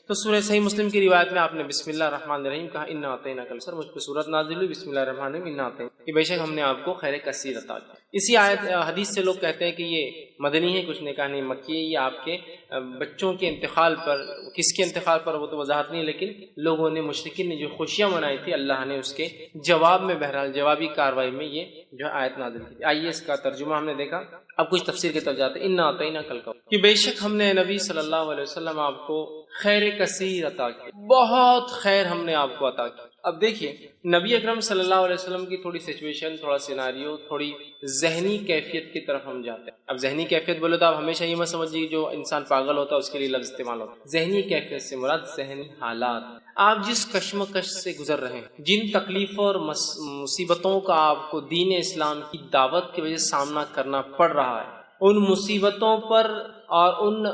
تو سورہ صحیح مسلم کی روایت میں آپ نے بسم اللہ الرحمن الرحیم کہا، انا اعطیناک الکوثر، مجھ پہ سورت نازل ہوئی بسم اللہ الرحمن الرحیم انا اعطیناک، کہ بے شک ہم نے آپ کو خیر کثیر عطا کیا۔ اسی حدیث سے لوگ کہتے ہیں کہ یہ مدنی ہے، کچھ نے کہا نہیں مکی ہے، یہ آپ کے بچوں کے انتقال پر، کس کے انتقال پر وہ تو وضاحت نہیں، لیکن لوگوں نے مشرکین نے جو خوشیاں منائی تھی اللہ نے اس کے جواب میں، بہرحال جوابی کاروائی میں یہ جو آیت نازل کی۔ آئیے اس کا ترجمہ ہم نے دیکھا، اب کچھ تفسیر کی طرف جاتے ہیں۔ انا اعطیناک الکوثر، کہ بے شک ہم نے نبی صلی اللہ علیہ وسلم آپ کو خیر کثیر عطا کی، بہت خیر ہم نے آپ کو عطا کی۔ اب دیکھیے نبی اکرم صلی اللہ علیہ وسلم کی تھوڑی سچویشن، تھوڑا سیناریو، تھوڑی ذہنی کیفیت کی طرف ہم جاتے ہیں۔ اب ذہنی کیفیت بولے تو آپ ہمیشہ یہ مت سمجھیے جو انسان پاگل ہوتا ہے اس کے لیے لفظ استعمال ہوتا ہے۔ ذہنی کیفیت سے مراد ذہنی حالات، آپ جس کشمکش سے گزر رہے ہیں، جن تکلیفوں اور مصیبتوں کا آپ کو دین اسلام کی دعوت کی وجہ سے سامنا کرنا پڑ رہا ہے، ان مصیبتوں پر اور ان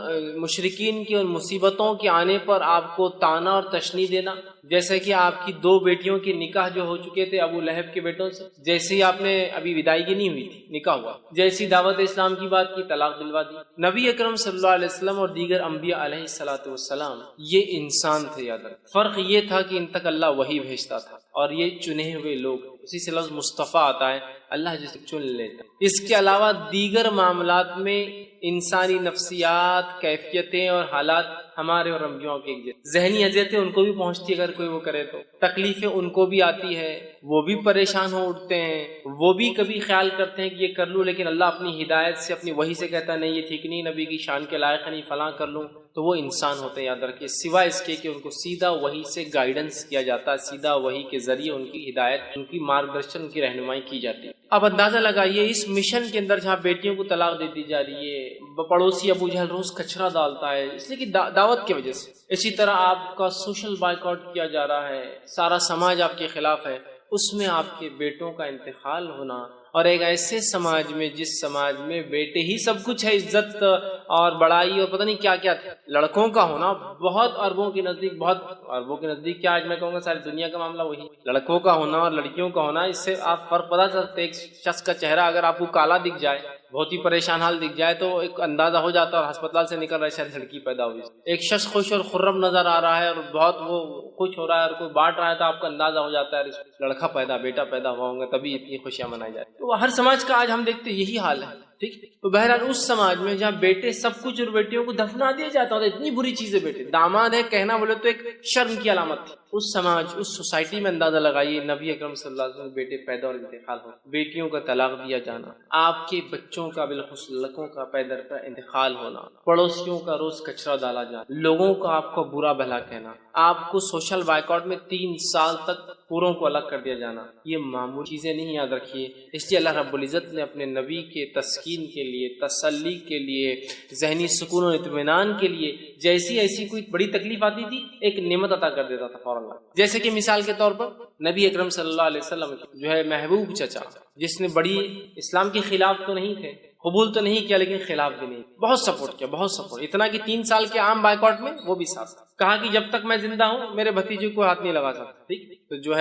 مشرکین کی ان مصیبتوں کے آنے پر آپ کو طعنہ اور تشنیع دینا، جیسے کہ آپ کی 2 بیٹیوں کے نکاح جو ہو چکے تھے ابو لہب کے بیٹوں سے، جیسے ہی آپ نے ابھی ودائیگی نہیں ہوئی تھی، نکاح ہوا، جیسی دعوت اسلام کی بات کی طلاق دلوا دی۔ نبی اکرم صلی اللہ علیہ وسلم اور دیگر انبیاء علیہ الصلوۃ والسلام یہ انسان تھے، یاد رکھ، فرق یہ تھا کہ ان تک اللہ وحی بھیجتا تھا اور یہ چنے ہوئے لوگ، اسی سے لفظ مصطفیٰ آتا ہے، اللہ جسے چن لیتا۔ اس کے علاوہ دیگر معاملات میں انسانی نفسیات، کیفیتیں اور حالات ہمارے اور انبیاء کے ایک جیسے، ذہنی اذیتیں ان کو بھی پہنچتی ہے، اگر کوئی وہ کرے تو تکلیفیں ان کو بھی آتی ہے، وہ بھی پریشان ہو اٹھتے ہیں، وہ بھی کبھی خیال کرتے ہیں کہ یہ کر لوں، لیکن اللہ اپنی ہدایت سے، اپنی وحی سے کہتا ہے نہیں یہ ٹھیک نہیں، نبی کی شان کے لائق نہیں، فلاں کر لوں، تو وہ انسان ہوتے ہیں، یاد رکھیے، سوائے اس کے کہ ان کو سیدھا وحی سے گائیڈنس کیا جاتا ہے، سیدھا وحی کے ذریعے ان کی ہدایت، ان کی مارگدرشن، ان کی رہنمائی کی جاتی ہے۔ اب اندازہ لگائیے اس مشن کے اندر جہاں بیٹیوں کو طلاق دے دی جا رہی ہے، پڑوسی ابو جہل روز کچرا ڈالتا ہے اس لیے کہ دعوت کی وجہ سے، اسی طرح آپ کا سوشل بائیکاٹ کیا جا رہا ہے، سارا سماج آپ کے خلاف ہے، اس میں آپ کے بیٹوں کا انتقال ہونا، اور ایک ایسے سماج میں جس سماج میں بیٹے ہی سب کچھ ہے، عزت اور بڑائی اور پتہ نہیں کیا کیا، لڑکوں کا ہونا بہت اربوں کے نزدیک، بہت اربوں کے نزدیک کیا، آج میں کہوں گا ساری دنیا کا معاملہ وہی، لڑکوں کا ہونا اور لڑکیوں کا ہونا، اس سے آپ فرق پتہ چلتے، ایک شخص کا چہرہ اگر آپ کو کالا دکھ جائے، بہت ہی پریشان حال دکھ جائے، تو ایک اندازہ ہو جاتا ہے، اور ہسپتال سے نکل رہا ہے شاید لڑکی پیدا ہوئی۔ ایک شخص خوش اور خرم نظر آ رہا ہے اور بہت وہ خوش ہو رہا ہے اور کوئی بانٹ رہا ہے، تو آپ کو اندازہ ہو جاتا ہے لڑکا پیدا، بیٹا پیدا ہوا ہوں گا، تبھی اتنی خوشیاں منائی جاتی ہیں۔ تو ہر سماج کا آج ہم دیکھتے یہی حال ہے، ٹھیک۔ تو بہرحال اس سماج میں جہاں بیٹے سب کچھ اور بیٹیوں کو دفنا دیا جاتا ہے، اتنی بری چیز ہے، بیٹے داماد ہے کہنا بولے تو ایک شرم کی علامت تھی، اس سماج، اس سوسائٹی میں اندازہ لگائیے نبی اکرم صلی اللہ علیہ وسلم بیٹے پیدا اور انتقال ہو، بیٹیوں کا طلاق دیا جانا، آپ کے بچوں کا بالخصوص لڑکوں کا پیدر کا انتقال ہونا، پڑوسیوں کا روز کچرا ڈالا جانا، لوگوں کا آپ کو برا بھلا کہنا، آپ کو سوشل بائیکاٹ میں 3 سال تک پوروں کو الگ کر دیا جانا، یہ معمولی چیزیں نہیں، یاد رکھیے۔ اس لیے اللہ رب العزت نے اپنے نبی کے تسکین کے لیے، تسلی کے لیے، ذہنی سکون و اطمینان کے لیے جیسی ایسی کوئی بڑی تکلیف آتی تھی ایک نعمت عطا کر دیتا تھا فوراً، جیسے کہ مثال کے طور پر نبی اکرم صلی اللہ علیہ وسلم جو ہے محبوب چچا، جس نے بڑی اسلام کے خلاف تو نہیں تھے، قبول تو نہیں کیا، لیکن خلاف بھی نہیں، بہت سپورٹ کیا، بہت سپورٹ، اتنا کہ 3 سال کے عام بائیکاٹ میں وہ بھی ساتھ، کہا کہ جب تک میں زندہ ہوں میرے بھتیجے کو ہاتھ نہیں لگا سکتا، ٹھیک۔ تو جو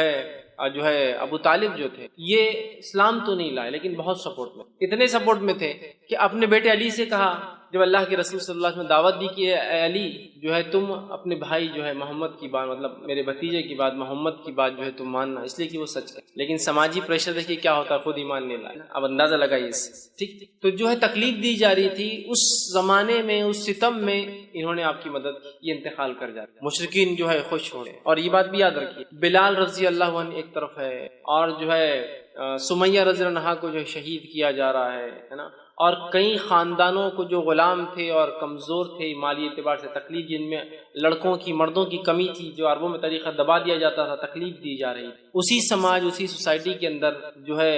ہے ابو طالب جو تھے یہ اسلام تو نہیں لائے لیکن بہت سپورٹ میں، اتنے سپورٹ میں تھے کہ اپنے بیٹے علی سے کہا، جب اللہ کے رسول صلی اللہ علیہ وسلم دعوت دی کہ اے علی جو ہے تم اپنے بھائی جو ہے محمد کی بات، مطلب میرے بھتیجے کی بات، محمد کی بات جو ہے تم ماننا، اس لیے کہ وہ سچ ہے، لیکن سماجی پریشر دیکھیے کیا ہوتا ہے، خود ایمان نہیں لائے، اب اندازہ لگائیے اس سے، ٹھیک۔ تو جو ہے تکلیف دی جا رہی تھی اس زمانے میں، اس ستم میں انہوں نے آپ کی مدد کی، یہ انتقال کر جاتے، مشرکین جو ہے خوش ہو رہے، اور یہ بات بھی یاد رکھیے بلال رضی اللہ عنہ ایک طرف ہے، اور جو ہے سمیہ رضی اللہ عنہا کو جو شہید کیا جا رہا ہے نا، اور کئی خاندانوں کو جو غلام تھے اور کمزور تھے مالی اعتبار سے، تکلیف جن میں لڑکوں کی، مردوں کی کمی تھی، جو عربوں میں طریقہ دبا دیا جاتا تھا، تکلیف دی جا رہی، اسی سماج، اسی سوسائٹی کے اندر جو ہے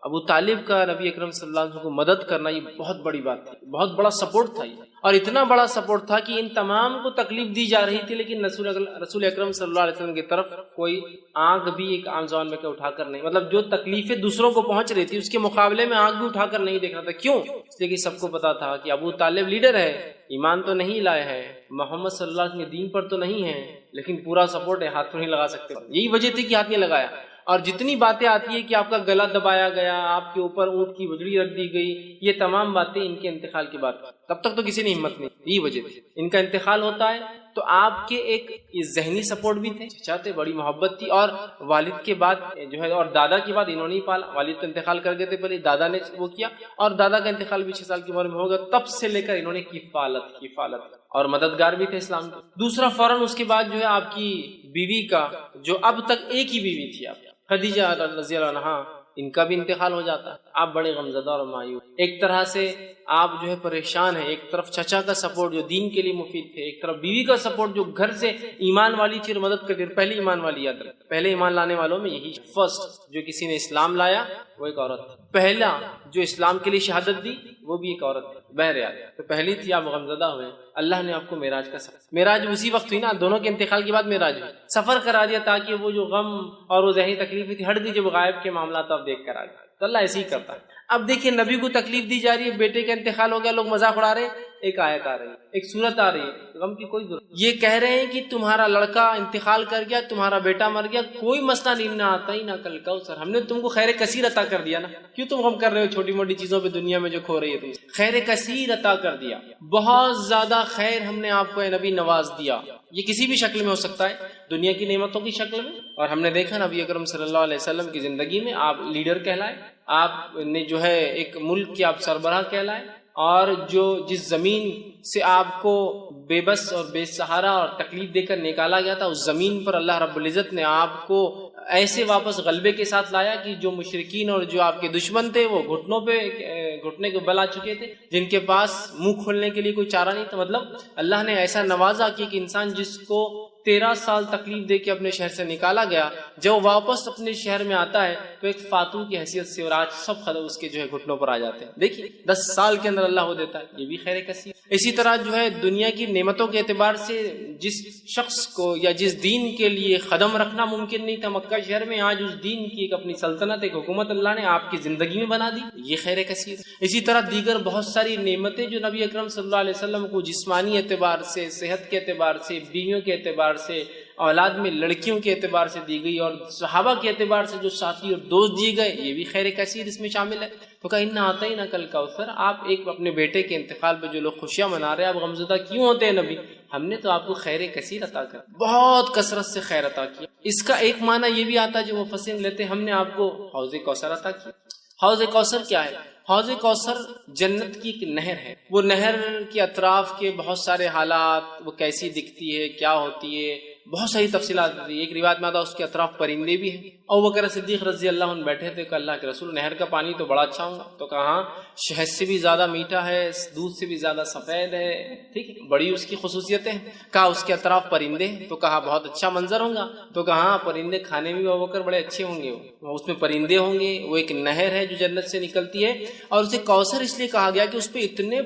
ابو طالب کا نبی اکرم صلی اللہ علیہ وسلم کو مدد کرنا یہ بہت بڑی بات تھی، بہت بڑا سپورٹ تھا یہ، اور اتنا بڑا سپورٹ تھا کہ ان تمام کو تکلیف دی جا رہی تھی، لیکن رسول اکرم صلی اللہ علیہ وسلم کی طرف کوئی آنکھ بھی ایک عام زبان میں اٹھا کر نہیں، مطلب جو تکلیفیں دوسروں کو پہنچ رہی تھی اس کے مقابلے میں آنکھ بھی اٹھا کر نہیں دیکھ رہا تھا، کیوں؟ اس لیے کہ سب کو پتا تھا کہ ابو طالب لیڈر ہے، ایمان تو نہیں لائے ہے، محمد صلی اللہ علیہ وسلم کے دین پر تو نہیں ہے، لیکن پورا سپورٹ ہے، ہاتھ تو نہیں لگا سکتے، یہی وجہ تھی کہ ہاتھ نہیں لگایا۔ اور جتنی باتیں آتی ہے کہ آپ کا گلا دبایا گیا، آپ کے اوپر اونٹ کی وجڑی رکھ دی گئی، یہ تمام باتیں ان کے انتقال کے بعد، تب تک تو کسی نے ہمت نہیں، یہی وجہ تھی۔ ان کا انتقال ہوتا ہے تو آپ کے ایک ذہنی سپورٹ بھی تھے، چاہتے بڑی محبت تھی، اور والد کے بعد جو ہے اور دادا کے بعد انہوں نے ہی پالا، والد تو انتقال کر گئے تھے پہلے، دادا نے وہ کیا، اور دادا کا انتقال بھی 6 سال کی عمر میں ہوگا، تب سے لے کر انہوں نے کفالت اور مددگار بھی تھے اسلام کے۔ دوسرا فوراً اس کے بعد جو ہے آپ کی بیوی کا، جو اب تک ایک ہی بیوی تھی آپ خدیجہ رضی اللہ عنہا، ان کا بھی انتقال ہو جاتا ہے۔ آپ بڑے غمزدہ اور مایوس، ایک طرح سے آپ جو ہے پریشان ہیں، ایک طرف چچا کا سپورٹ جو دین کے لیے مفید تھے، ایک طرف بیوی کا سپورٹ جو گھر سے ایمان والی تھی اور مدد کرتی تھی۔ پہلی ایمان والی یاد رکھ، پہلے ایمان لانے والوں میں یہی فرسٹ جو کسی نے اسلام لایا وہ ایک عورت تھی، پہلا جو اسلام کے لیے شہادت دی وہ بھی ایک عورت تھی، بہرحال تو پہلی تھی۔ آپ غمزدہ ہوئے، اللہ نے آپ کو معراج کا سفر، معراج اسی وقت ہوئی نا، دونوں کے انتقال کے بعد معراج ہوئی، سفر کرا دیا تاکہ وہ جو غم اور وہ ذہنی تکلیف تھی ہٹ گئی، جب غائب کے معاملات آپ دیکھ کر آ گئے تو اللہ ایسے ہی کرتا ہے۔ اب دیکھیں نبی کو تکلیف دی جا رہی ہے، بیٹے کا انتقال ہو گیا، لوگ مذاق اڑا رہے ہیں، ایک آیت آ رہی ہے، ایک سورت آ رہی ہے، غم کی کوئی ضرورت، یہ کہہ رہے ہیں کہ تمہارا لڑکا انتقال کر گیا، تمہارا بیٹا مر گیا، کوئی مسئلہ نہیں، نہ آتا ہی نہ کل کوثر، ہم نے تم کو خیر کثیر عطا کر دیا نا، کیوں تم غم کر رہے ہو چھوٹی موٹی چیزوں پہ دنیا میں جو کھو رہی ہے تم؟ خیر کثیر عطا کر دیا، بہت زیادہ خیر ہم نے آپ کو اے نبی نواز دیا، یہ کسی بھی شکل میں ہو سکتا ہے، دنیا کی نعمتوں کی شکل میں، اور ہم نے دیکھا نبی اکرم صلی اللہ علیہ وسلم کی زندگی میں آپ لیڈر کہلائے، آپ نے جو ہے ایک ملک کے آپ سربراہ کہلائے، اور جو جس زمین سے آپ کو بے بس اور بے سہارا اور تکلیف دے کر نکالا گیا تھا، اس زمین پر اللہ رب العزت نے آپ کو ایسے واپس غلبے کے ساتھ لایا کہ جو مشرکین اور جو آپ کے دشمن تھے وہ گھٹنے کو بل آ چکے تھے، جن کے پاس منہ کھولنے کے لیے کوئی چارہ نہیں تھا، مطلب اللہ نے ایسا نوازا کہ ایک انسان جس کو 13 سال تکلیف دے کے اپنے شہر سے نکالا گیا، جب واپس اپنے شہر میں آتا ہے تو ایک فاتح کی حیثیت سے، اور آج سب خطر اس کے جو ہے گھٹنوں پر آ جاتے ہیں۔ دیکھیے 10 سال کے اندر اللہ ہو دیتا ہے، یہ بھی خیر کثیر۔ اسی طرح جو ہے دنیا کی نعمتوں کے اعتبار سے جس شخص کو یا جس دین کے لیے قدم رکھنا ممکن نہیں تھا مکہ شہر میں، آج اس دین کی ایک اپنی سلطنت، ایک حکومت اللہ نے آپ کی زندگی میں بنا دی، یہ خیر کثیر۔ اسی طرح دیگر بہت ساری نعمتیں جو نبی اکرم صلی اللہ علیہ وسلم کو جسمانی اعتبار سے، صحت کے اعتبار سے، بیویوں کے اعتبار سے، اولاد میں لڑکیوں کے اعتبار سے دی گئی، اور صحابہ کے اعتبار سے جو ساتھی اور دوست دیے گئے، یہ بھی خیر کثیر اس میں شامل ہے۔ تو کہا انا اعطیناک کل کوثر، آپ ایک اپنے بیٹے کے انتقال پہ جو لوگ خوشیاں منا رہے ہیں، آپ غمزدہ کیوں ہوتے ہیں نبی؟ ہم نے تو آپ کو خیر کثیر عطا کر، بہت کثرت سے خیر عطا کیا۔ اس کا ایک معنی یہ بھی آتا ہے جو مفسرین لیتے ہیں، ہم نے آپ کو حوض کوثر عطا کیا۔ حوض کوثر کیا ہے؟ حوض کوثر جنت کی ایک نہر ہے، وہ نہر کے اطراف کے بہت سارے حالات، وہ کیسی دکھتی ہے، کیا ہوتی ہے، بہت ساری تفصیلات ہوتی ہے۔ ایک روایت میں آتا ہے اس کے اطراف پرندے بھی ہیں۔ ابو بکر صدیق رضی اللہ عنہ بیٹھے تھے کہ اللہ کے رسول، نہر کا پانی تو بڑا اچھا ہوگا، تو کہا شہد سے بھی زیادہ میٹھا ہے، دودھ سے بھی زیادہ سفید ہے، ٹھیک ہے، بڑی اس کی خصوصیتیں ہیں۔ کہا اس کے اطراف پرندے ہیں، تو کہا بہت اچھا منظر ہوگا، تو کہا پرندے کھانے میں ابو بکر بڑے اچھے ہوں گے، اس میں پرندے ہوں گے، وہ ایک نہر ہے جو جنت سے نکلتی ہے، اور اسے کوثر اس لیے کہا گیا کہ اس پہ اتنے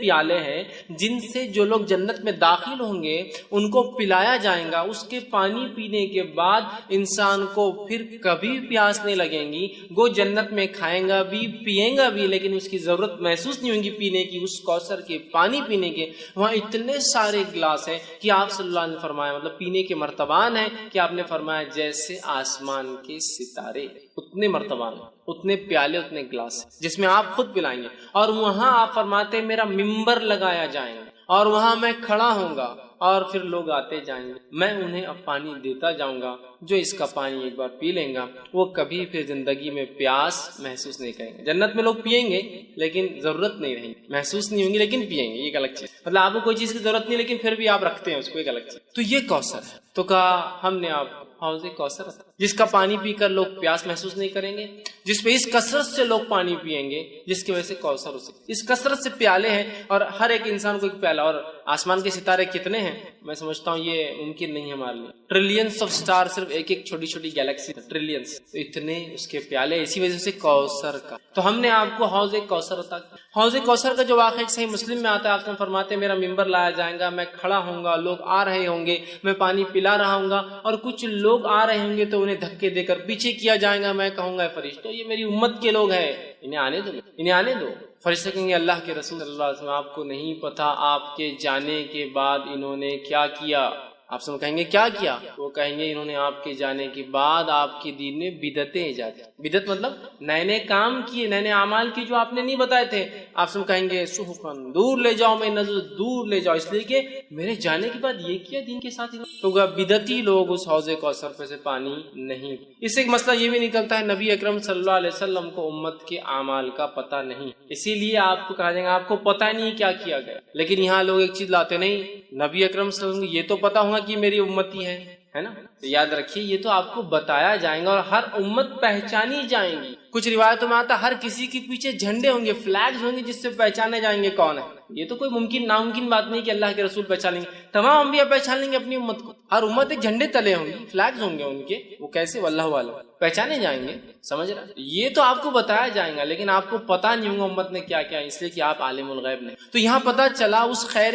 پیالے ہیں جن سے جو لوگ جنت میں داخل ہوں گے ان کو پلایا جائے گا، اس کے پانی پینے کے بعد انسان کو پھر کبھی پیاس نہیں لگیں گی، وہ جنت میں کھائیں گا بھی پیئیں گا بھی، لیکن اس کی ضرورت محسوس نہیں ہوگی پینے کی، اس کوثر کے پانی پینے کے۔ وہاں اتنے سارے گلاس ہیں کہ آپ صلی اللہ علیہ وسلم نے فرمایا، مطلب پینے کے مرتبان ہیں کہ آپ نے فرمایا جیسے آسمان کے ستارے، اتنے مرتبان، اتنے پیالے، اتنے گلاس جس میں آپ خود پلائیں گے۔ اور وہاں آپ فرماتے ہیں میرا ممبر لگایا جائے گا، اور وہاں میں کھڑا ہوں گا، اور پھر لوگ آتے جائیں گے، میں انہیں اب پانی دیتا جاؤں گا، جو اس کا پانی ایک بار پی لیں گا وہ کبھی پھر زندگی میں پیاس محسوس نہیں کریں گے۔ جنت میں لوگ پیئیں گے لیکن ضرورت نہیں رہیں گی، محسوس نہیں ہوں گی لیکن پیئیں گے، یہ ایک الگ چیز، مطلب آپ کو کوئی چیز کی ضرورت نہیں لیکن پھر بھی آپ رکھتے ہیں اس کو، ایک الگ چیز۔ تو یہ کوثر ہے۔ تو کہا ہم نے آپ حوض کوثر، جس کا پانی پی کر لوگ پیاس محسوس نہیں کریں گے، جس پہ اس کثرت سے لوگ پانی پیئیں گے، جس کی وجہ سے کوثر ہو سکے۔ اس کثرت سے پیالے ہیں، اور ہر ایک انسان کو ایک پیالہ، اور آسمان کے ستارے کتنے ہیں میں سمجھتا ہوں یہ ممکن نہیں ہے ہمارے لیے، ٹریلینس آف سٹار، صرف ایک ایک چھوٹی چھوٹی گیلیکسی، ٹریلینس، تو اتنے اس کے پیالے، اسی وجہ سے کوثر کا۔ تو ہم نے آپ کو حوض کوثر عطا کیا۔ حوض کوثر کا جو واقعہ صحیح مسلم میں آتا ہے، آپ فرماتے ہیں میرا ممبر لایا جائے گا، میں کھڑا ہوں گا، لوگ آ رہے ہوں گے، میں پانی پلا رہا ہوں گا، اور کچھ لوگ آ رہے ہوں گے تو انہیں دھکے دے کر پیچھے کیا جائے گا، میں کہوں گا فرشتوں یہ میری امت کے لوگ ہیں، انہیں آنے دو۔ فرشتے کہیں گے اللہ کے رسول صلی اللہ علیہ وسلم آپ کو نہیں پتا آپ کے جانے کے بعد انہوں نے کیا کیا، آپ سب کہیں گے کیا کیا؟ وہ کہیں گے انہوں نے آپ کے جانے کے بعد آپ کے دین میں بدعتیں ایجاد کی. بدعت مطلب نئے نئے کام کیے، نئے نئے اعمال کیے جو آپ نے نہیں بتائے تھے. آپ سب کہیں گے سحقاً، دور لے جاؤ، میں نظر دور لے جاؤ، اس لیے کہ میرے جانے کے بعد یہ کیا دین کے ساتھ. تو بدعتی لوگ اس حوض کوثر پہ سے پانی نہیں. اس سے ایک مسئلہ یہ بھی نکلتا ہے نبی اکرم صلی اللہ علیہ وسلم کو امت کے اعمال کا پتہ نہیں، اسی لیے آپ کو کہا جائے گا آپ کو پتہ نہیں کیا کیا گیا. لیکن یہاں لوگ ایک چیز لاتے نہیں، نبی اکرم صلی اللہ علیہ وسلم یہ تو پتہ ہوگا کہ میری امتی ہے نا. تو یاد رکھیے یہ تو آپ کو بتایا جائے گا اور ہر امت پہچانی جائیں گی. کچھ روایتوں میں آتا ہر کسی کے پیچھے جھنڈے ہوں گے، فلیگز ہوں گے جس سے پہچانے جائیں گے کون ہے. یہ تو کوئی ناممکن بات نہیں کہ اللہ کے رسول پہچان لیں گے. تمام انبیاء پہچان لیں گے اپنی امت کو. ہر امت ایک جھنڈے تلے ہوں گی، فلیگز ہوں گے ان کے، وہ کیسے واللہ عالم پہچانے جائیں گے. سمجھ رہا؟ یہ تو آپ کو بتایا جائے گا لیکن آپ کو پتا نہیں ہوگا امت نے کیا کیا، اس لیے کہ آپ عالم الغیب نہیں. تو یہاں پتا چلا اس خیر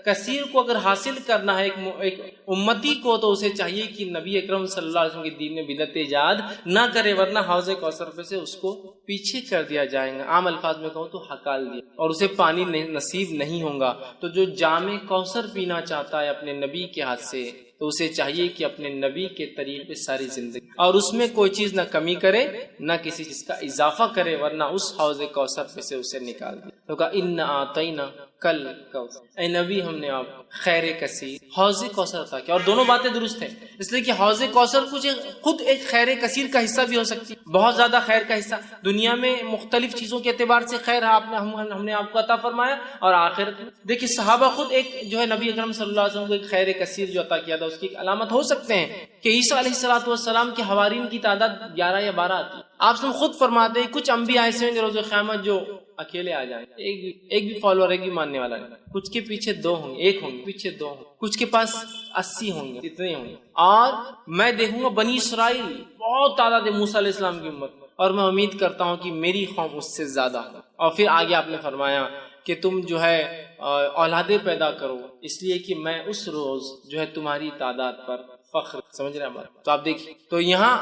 کثیر کو اگر حاصل کرنا ہے ایک امتی کو تو اسے چاہیے کہ نبی اکرم صلی اللہ علیہ وسلم کے دین میں بدعت ایجاد نہ کرے، ورنہ حوض کوثر پہ سے اس کو پیچھے کر دیا جائے گا. عام الفاظ میں کہوں تو ہکال دیا اور اسے پانی نصیب نہیں ہوگا. تو جو جام کوثر پینا چاہتا ہے اپنے نبی کے ہاتھ سے تو اسے چاہیے کہ اپنے نبی کے طریقے پہ ساری زندگی اور اس میں کوئی چیز نہ کمی کرے نہ کسی چیز کا اضافہ کرے، ورنہ اس حوض کوثر پہ سے اسے نکال دے. تو کہا انا اعطینا کل کوثر، اے نبی ہم نے آپ خیر کثیر حوض کوثر عطا کیا. اور دونوں باتیں درست ہیں، اس لیے کہ حوض کوثر خود ایک خیر کثیر کا حصہ بھی ہو سکتی ہے، بہت زیادہ خیر کا حصہ. دنیا میں مختلف چیزوں کے اعتبار سے خیر ہم نے آپ کو عطا فرمایا، اور آخرت میں دیکھیے صحابہ خود ایک جو ہے نبی اکرم صلی اللہ علیہ وسلم کو ایک خیر کثیر جو عطا کیا تھا اس کی ایک علامت ہو سکتے ہیں کہ عیسیٰ علیہ السلام کے حوارین کی تعداد 11 یا 12 آتی. آپ سب خود فرماتے ہیں کچھ انبیاء ایسے ہیں روز قیامت جو اکیلے آ جائیں، ایک بھی فالوور، ایک بھی ماننے والا نہیں. کچھ کے پیچھے 2 ہوں گے، 1 ہوں گے، پیچھے 2 ہوں گے، کچھ کے پاس 80 ہوں گے، اتنے ہوں گے. اور میں دیکھوں گا بنی اسرائیل بہت تعداد ہے موسیٰ علیہ السلام کی امت، اور میں امید کرتا ہوں کہ میری قوم اس سے زیادہ ہو. اور پھر آگے آپ نے فرمایا کہ تم جو ہے اولادیں پیدا کرو اس لیے کہ میں اس روز جو ہے تمہاری تعداد پر فخر. سمجھ رہے ہیں بات؟ تو آپ دیکھیے تو یہاں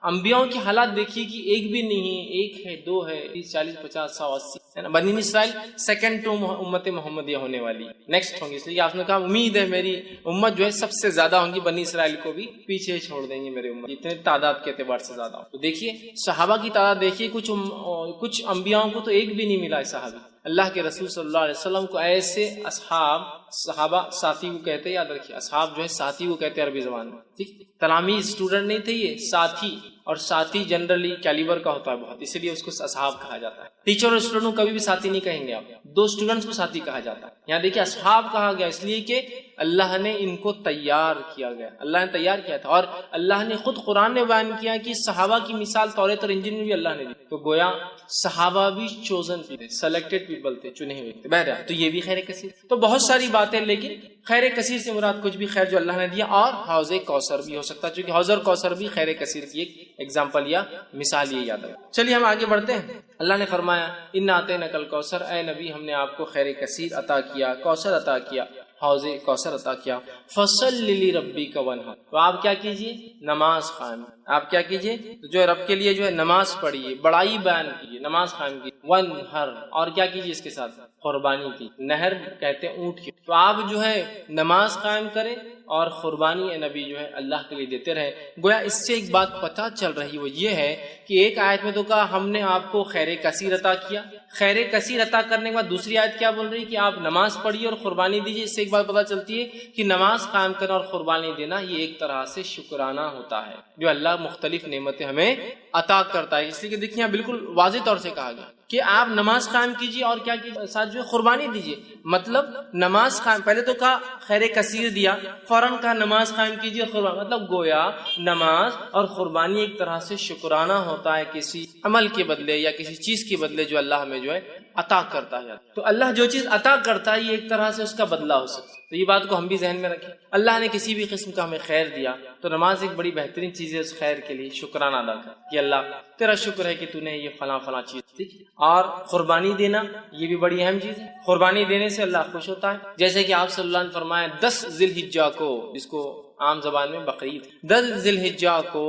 انبیاءوں کی حالات دیکھیے کہ ایک بھی نہیں ہے، 1 ہے، 2 ہے، 30 40 50 100 80 ہے نا. بنی اسرائیل سیکنڈ ٹو امت محمدیہ ہونے والی نیکسٹ ہوں گی، اس لیے آپ نے کہا امید ہے میری امت جو ہے سب سے زیادہ ہوں گی، بنی اسرائیل کو بھی پیچھے چھوڑ دیں گے میرے امت اتنے تعداد کے اعتبار سے زیادہ ہوں. تو دیکھیے صحابہ کی تعداد دیکھیے، کچھ انبیاءوں کو تو ایک بھی نہیں ملا ہے صحابی. اللہ کے رسول صلی اللہ علیہ وسلم کو ایسے صحابہ ساتھی کو کہتے ہیں، یاد رکھیے اصحاب جو ہے ساتھی کو کہتے ہیں عربی زبان میں. ٹھیک، تلاميذ اسٹوڈنٹ نہیں تھے، یہ ساتھی. اور ساتھی جنرلی کیلیبر کا ہوتا ہے بہت، اسی لیے اس کو اصحاب کہا جاتا ہے. ٹیچر اور اسٹوڈنٹ کو کبھی بھی ساتھی نہیں کہیں گے آپ، 2 اسٹوڈنٹس کو ساتھی کہا جاتا ہے. یہاں دیکھیے اصحاب کہا گیا اس لیے کہ اللہ نے ان کو تیار کیا گیا، اللہ نے تیار کیا تھا. اور اللہ نے خود قرآن نے بیان کیا کہ صحابہ کی مثال توریت اور انجیل میں بھی اللہ نے دی. تو گویا صحابہ بھی چوزن تھے، سلیکٹڈ پیپل تھے، چنے ہوئے تھے. بہرحال تو یہ بھی خیر کثیر. تو بہت ساری باتیں، لیکن خیر کثیر سے مراد کچھ بھی خیر جو اللہ نے دیا. اور حوض کوثر بھی ہو سکتا ہے، چونکہ حوض کوثر بھی خیر کثیر کی ایک ایگزامپل یا مثال یہ یاد رکھیں. چلیے ہم آگے بڑھتے ہیں. اللہ نے فرمایا انا اعطیناک الکوثر، اے نبی ہم نے آپ کو خیر کثیر عطا کیا، کوثر عطا کیا، حوض کوثر عطا کیا. فصل لربک وانحر، تو آپ کیا کیجئے؟ نماز قائم. آپ کیا کیجئے؟ جو رب کے لیے جو ہے نماز پڑھیے، بڑائی بیان کیجیے، نماز قائم کیجیے. وانحر، اور کیا کیجیے اس کے ساتھ؟ قربانی کی. نہر کہتے ہیں اونٹ کی. تو آپ جو ہے نماز قائم کریں اور قربانی اے نبی جو ہے اللہ کے لیے دیتے رہے. گویا اس سے ایک بات پتہ چل رہی وہ یہ ہے کہ ایک آیت میں تو کہا ہم نے آپ کو خیر کثیر عطا کیا، خیر کثیر عطا کرنے کے بعد دوسری آیت کیا بول رہی کہ آپ نماز پڑھیے اور قربانی دیجیے. اس سے ایک بات پتہ چلتی ہے کہ نماز قائم کرنا اور قربانی دینا یہ ایک طرح سے شکرانہ ہوتا ہے جو اللہ مختلف نعمتیں ہمیں عطا کرتا ہے. اس لیے کہ دیکھیے بالکل واضح طور سے کہا گیا کہ آپ نماز قائم کیجیے اور کیا کیجیے؟ ساتھ جو ہے قربانی دیجیے. مطلب نماز قائم، پہلے تو کہا خیر کثیر دیا، فوراً کہا نماز قائم کیجیے اور قربانی. مطلب گویا نماز اور قربانی ایک طرح سے شکرانہ ہوتا ہے کسی عمل کے بدلے یا کسی چیز کے بدلے جو اللہ ہمیں جو ہے عطا کرتا ہے. تو اللہ جو چیز عطا کرتا ہے یہ ایک طرح سے اس کا بدلہ ہو سکتا ہے. تو یہ بات کو ہم بھی ذہن میں رکھیں. اللہ نے کسی بھی قسم کا ہمیں خیر دیا تو نماز ایک بڑی بہترین چیز ہے اس خیر کے لیے شکرانہ ادا کر کہ اللہ تیرا شکر ہے کہ تو نے یہ فلاں فلاں چیز. ٹھیک. اور قربانی دینا یہ بھی بڑی اہم چیز ہے. قربانی دینے سے اللہ خوش ہوتا ہے. جیسے کہ آپ صلی اللہ علیہ وسلم نے فرمایا 10 ذی الحجہ کو، جس کو عام زبان میں بقرعید. 10 ذی الحجہ کو